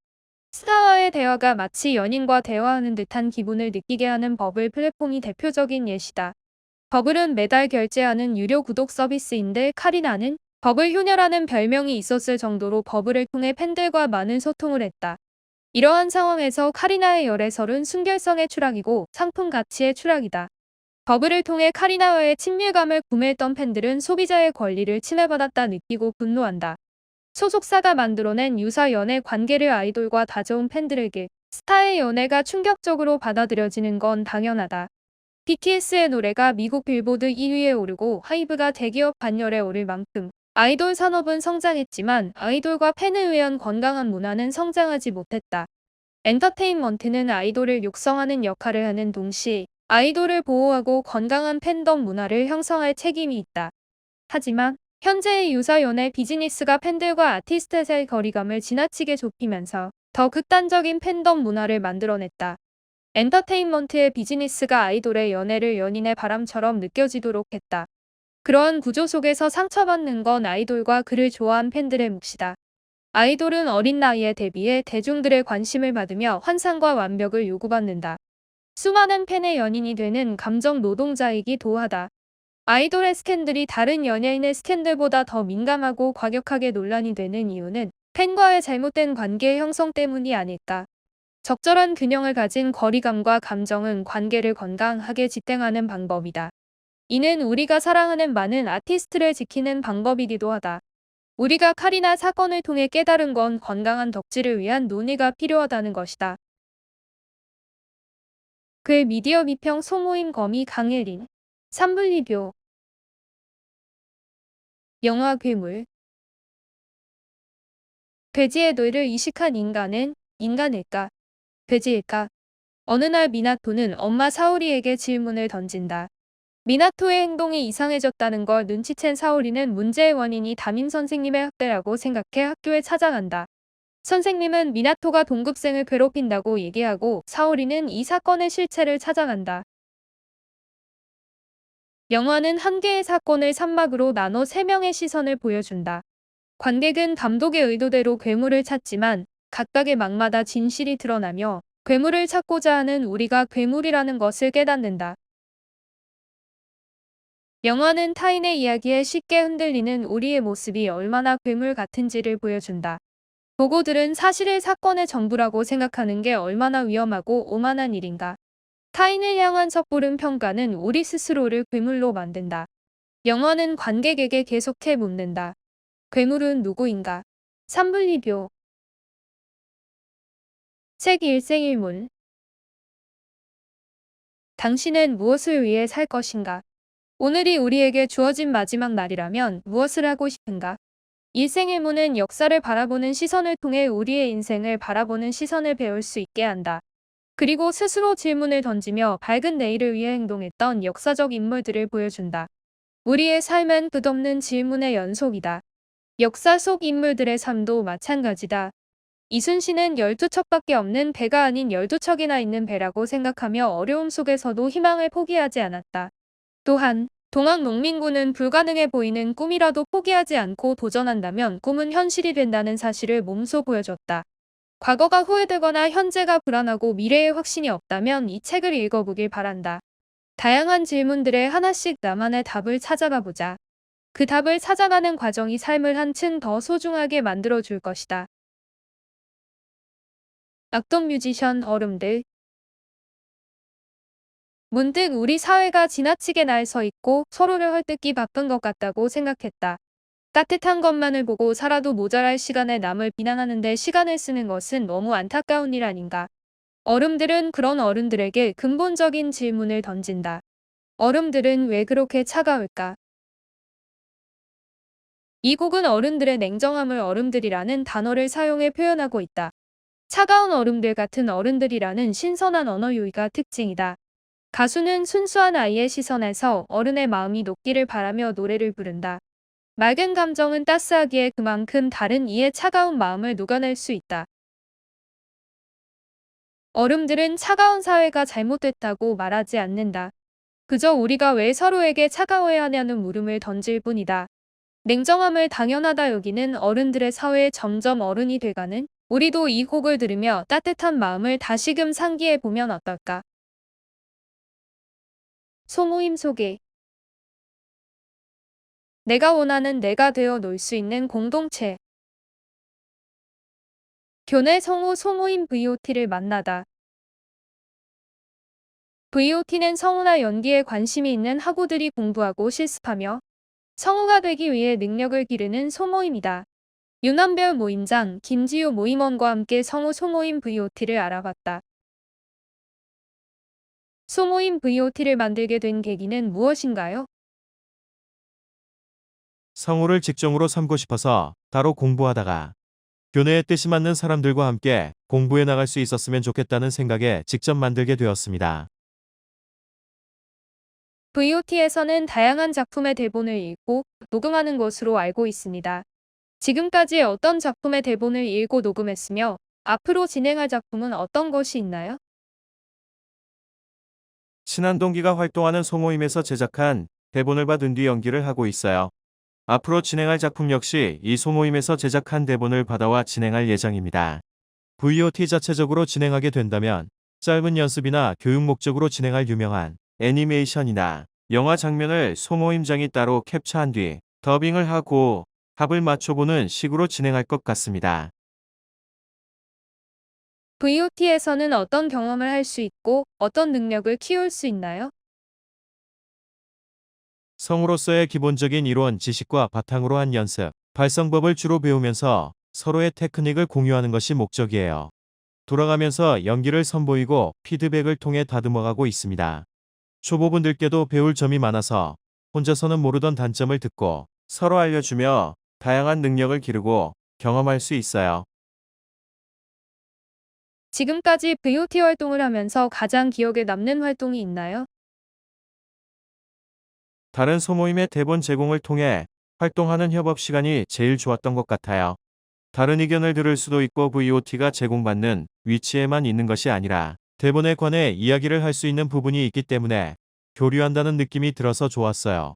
스타와의 대화가 마치 연인과 대화하는 듯한 기분을 느끼게 하는 버블 플랫폼이 대표적인 예시다. 버블은 매달 결제하는 유료 구독 서비스인데 카리나는 버블 효녀라는 별명이 있었을 정도로 버블을 통해 팬들과 많은 소통을 했다. 이러한 상황에서 카리나의 열애설은 순결성의 추락이고 상품 가치의 추락이다. 버블을 통해 카리나와의 친밀감을 구매했던 팬들은 소비자의 권리를 침해받았다 느끼고 분노한다. 소속사가 만들어낸 유사 연애 관계를 아이돌과 다져온 팬들에게 스타의 연애가 충격적으로 받아들여지는 건 당연하다. BTS의 노래가 미국 빌보드 1위에 오르고 하이브가 대기업 반열에 오를 만큼 아이돌 산업은 성장했지만 아이돌과 팬을 위한 건강한 문화는 성장하지 못했다. 엔터테인먼트는 아이돌을 육성하는 역할을 하는 동시에 아이돌을 보호하고 건강한 팬덤 문화를 형성할 책임이 있다. 하지만 현재의 유사 연애 비즈니스가 팬들과 아티스트의 사이 거리감을 지나치게 좁히면서 더 극단적인 팬덤 문화를 만들어냈다. 엔터테인먼트의 비즈니스가 아이돌의 연애를 연인의 바람처럼 느껴지도록 했다. 그러한 구조 속에서 상처받는 건 아이돌과 그를 좋아한 팬들의 몫이다. 아이돌은 어린 나이에 데뷔해 대중들의 관심을 받으며 환상과 완벽을 요구받는다. 수많은 팬의 연인이 되는 감정 노동자이기도 하다. 아이돌의 스캔들이 다른 연예인의 스캔들보다 더 민감하고 과격하게 논란이 되는 이유는 팬과의 잘못된 관계 형성 때문이 아닐까. 적절한 균형을 가진 거리감과 감정은 관계를 건강하게 지탱하는 방법이다. 이는 우리가 사랑하는 많은 아티스트를 지키는 방법이기도 하다. 우리가 카리나 사건을 통해 깨달은 건 건강한 덕질을 위한 논의가 필요하다는 것이다. 글 미디어 비평 소모임 거미 강예린 3분리뷰 영화 괴물 돼지의 뇌를 이식한 인간은 인간일까? 돼지일까? 어느 날 미나토는 엄마 사오리에게 질문을 던진다. 미나토의 행동이 이상해졌다는 걸 눈치챈 사오리는 문제의 원인이 담임 선생님의 학대라고 생각해 학교에 찾아간다. 선생님은 미나토가 동급생을 괴롭힌다고 얘기하고 사오리는 이 사건의 실체를 찾아간다. 영화는 한 개의 사건을 3막으로 나눠 3명의 시선을 보여준다. 관객은 감독의 의도대로 괴물을 찾지만 각각의 막마다 진실이 드러나며 괴물을 찾고자 하는 우리가 괴물이라는 것을 깨닫는다. 영화는 타인의 이야기에 쉽게 흔들리는 우리의 모습이 얼마나 괴물 같은지를 보여준다. 보고들은 사실을 사건의 전부라고 생각하는 게 얼마나 위험하고 오만한 일인가. 타인을 향한 섣부른 평가는 우리 스스로를 괴물로 만든다. 영화는 관객에게 계속해 묻는다. 괴물은 누구인가? 3분리뷰 책 일생일문 당신은 무엇을 위해 살 것인가? 오늘이 우리에게 주어진 마지막 날이라면 무엇을 하고 싶은가? 일생일문은 역사를 바라보는 시선을 통해 우리의 인생을 바라보는 시선을 배울 수 있게 한다. 그리고 스스로 질문을 던지며 밝은 내일을 위해 행동했던 역사적 인물들을 보여준다. 우리의 삶은 끝없는 질문의 연속이다. 역사 속 인물들의 삶도 마찬가지다. 이순신은 12척밖에 없는 배가 아닌 12척이나 있는 배라고 생각하며 어려움 속에서도 희망을 포기하지 않았다. 또한 동학농민군은 불가능해 보이는 꿈이라도 포기하지 않고 도전한다면 꿈은 현실이 된다는 사실을 몸소 보여줬다. 과거가 후회되거나 현재가 불안하고 미래에 확신이 없다면 이 책을 읽어보길 바란다. 다양한 질문들에 하나씩 나만의 답을 찾아가 보자. 그 답을 찾아가는 과정이 삶을 한층 더 소중하게 만들어줄 것이다. 악동 뮤지션 얼음들 문득 우리 사회가 지나치게 날 서 있고 서로를 헐뜯기 바쁜 것 같다고 생각했다. 따뜻한 것만을 보고 살아도 모자랄 시간에 남을 비난하는데 시간을 쓰는 것은 너무 안타까운 일 아닌가. 얼음들은 그런 어른들에게 근본적인 질문을 던진다. 얼음들은 왜 그렇게 차가울까? 이 곡은 어른들의 냉정함을 얼음들이라는 단어를 사용해 표현하고 있다. 차가운 얼음들 같은 어른들이라는 신선한 언어 유희가 특징이다. 가수는 순수한 아이의 시선에서 어른의 마음이 녹기를 바라며 노래를 부른다. 맑은 감정은 따스하기에 그만큼 다른 이의 차가운 마음을 녹아낼 수 있다. 어른들은 차가운 사회가 잘못됐다고 말하지 않는다. 그저 우리가 왜 서로에게 차가워야 하냐는 물음을 던질 뿐이다. 냉정함을 당연하다 여기는 어른들의 사회에 점점 어른이 돼가는 우리도 이 곡을 들으며 따뜻한 마음을 다시금 상기해 보면 어떨까? 소모임 소개. 내가 원하는 내가 되어 놀 수 있는 공동체. 교내 성우 소모임 VOT를 만나다. VOT는 성우나 연기에 관심이 있는 학우들이 공부하고 실습하며 성우가 되기 위해 능력을 기르는 소모임이다. 윤한별 모임장, 김지효 모임원과 함께 성우 소모임 VOT를 알아봤다. 소모임 VOT를 만들게 된 계기는 무엇인가요? 성우를 직종으로 삼고 싶어서 따로 공부하다가 교내의 뜻이 맞는 사람들과 함께 공부해 나갈 수 있었으면 좋겠다는 생각에 직접 만들게 되었습니다. VOT에서는 다양한 작품의 대본을 읽고 녹음하는 것으로 알고 있습니다. 지금까지 어떤 작품의 대본을 읽고 녹음했으며 앞으로 진행할 작품은 어떤 것이 있나요? 친한 동기가 활동하는 소모임에서 제작한 대본을 받은 뒤 연기를 하고 있어요. 앞으로 진행할 작품 역시 이 소모임에서 제작한 대본을 받아와 진행할 예정입니다. VOT 자체적으로 진행하게 된다면 짧은 연습이나 교육 목적으로 진행할 유명한 애니메이션이나 영화 장면을 소모임장이 따로 캡처한 뒤 더빙을 하고 합을 맞춰보는 식으로 진행할 것 같습니다. VOT에서는 어떤 경험을 할 수 있고 어떤 능력을 키울 수 있나요? 성우로서의 기본적인 이론 지식과 바탕으로 한 연습, 발성법을 주로 배우면서 서로의 테크닉을 공유하는 것이 목적이에요. 돌아가면서 연기를 선보이고 피드백을 통해 다듬어가고 있습니다. 초보분들께도 배울 점이 많아서 혼자서는 모르던 단점을 듣고 서로 알려주며 다양한 능력을 기르고 경험할 수 있어요. 지금까지 VOT 활동을 하면서 가장 기억에 남는 활동이 있나요? 다른 소모임의 대본 제공을 통해 활동하는 협업 시간이 제일 좋았던 것 같아요. 다른 의견을 들을 수도 있고 VOT가 제공받는 위치에만 있는 것이 아니라 대본에 관해 이야기를 할 수 있는 부분이 있기 때문에 교류한다는 느낌이 들어서 좋았어요.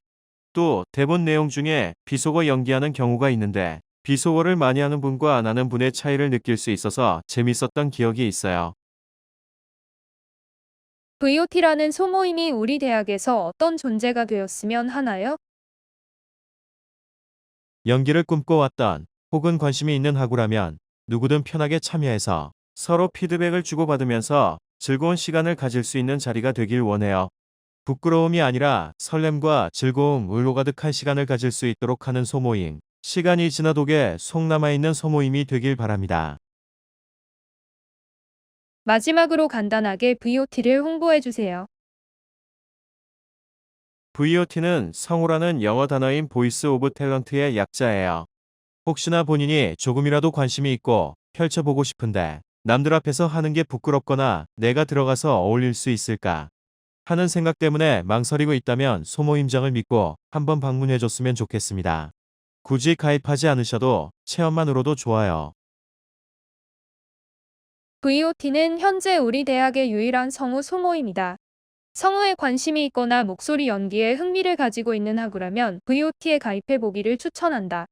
또 대본 내용 중에 비속어 연기하는 경우가 있는데 비속어를 많이 하는 분과 안 하는 분의 차이를 느낄 수 있어서 재밌었던 기억이 있어요. VOT라는 소모임이 우리 대학에서 어떤 존재가 되었으면 하나요? 연기를 꿈꿔왔던 혹은 관심이 있는 학우라면 누구든 편하게 참여해서 서로 피드백을 주고받으면서 즐거운 시간을 가질 수 있는 자리가 되길 원해요. 부끄러움이 아니라 설렘과 즐거움으로 가득한 시간을 가질 수 있도록 하는 소모임. 시간이 지나도게 속 남아있는 소모임이 되길 바랍니다. 마지막으로 간단하게 VOT를 홍보해 주세요. VOT는 성우라는 영어 단어인 보이스 오브 탤런트의 약자예요. 혹시나 본인이 조금이라도 관심이 있고 펼쳐보고 싶은데 남들 앞에서 하는 게 부끄럽거나 내가 들어가서 어울릴 수 있을까 하는 생각 때문에 망설이고 있다면 소모임장을 믿고 한번 방문해줬으면 좋겠습니다. 굳이 가입하지 않으셔도 체험만으로도 좋아요. VOT는 현재 우리 대학의 유일한 성우 소모임이다. 성우에 관심이 있거나 목소리 연기에 흥미를 가지고 있는 학우라면 VOT에 가입해 보기를 추천한다.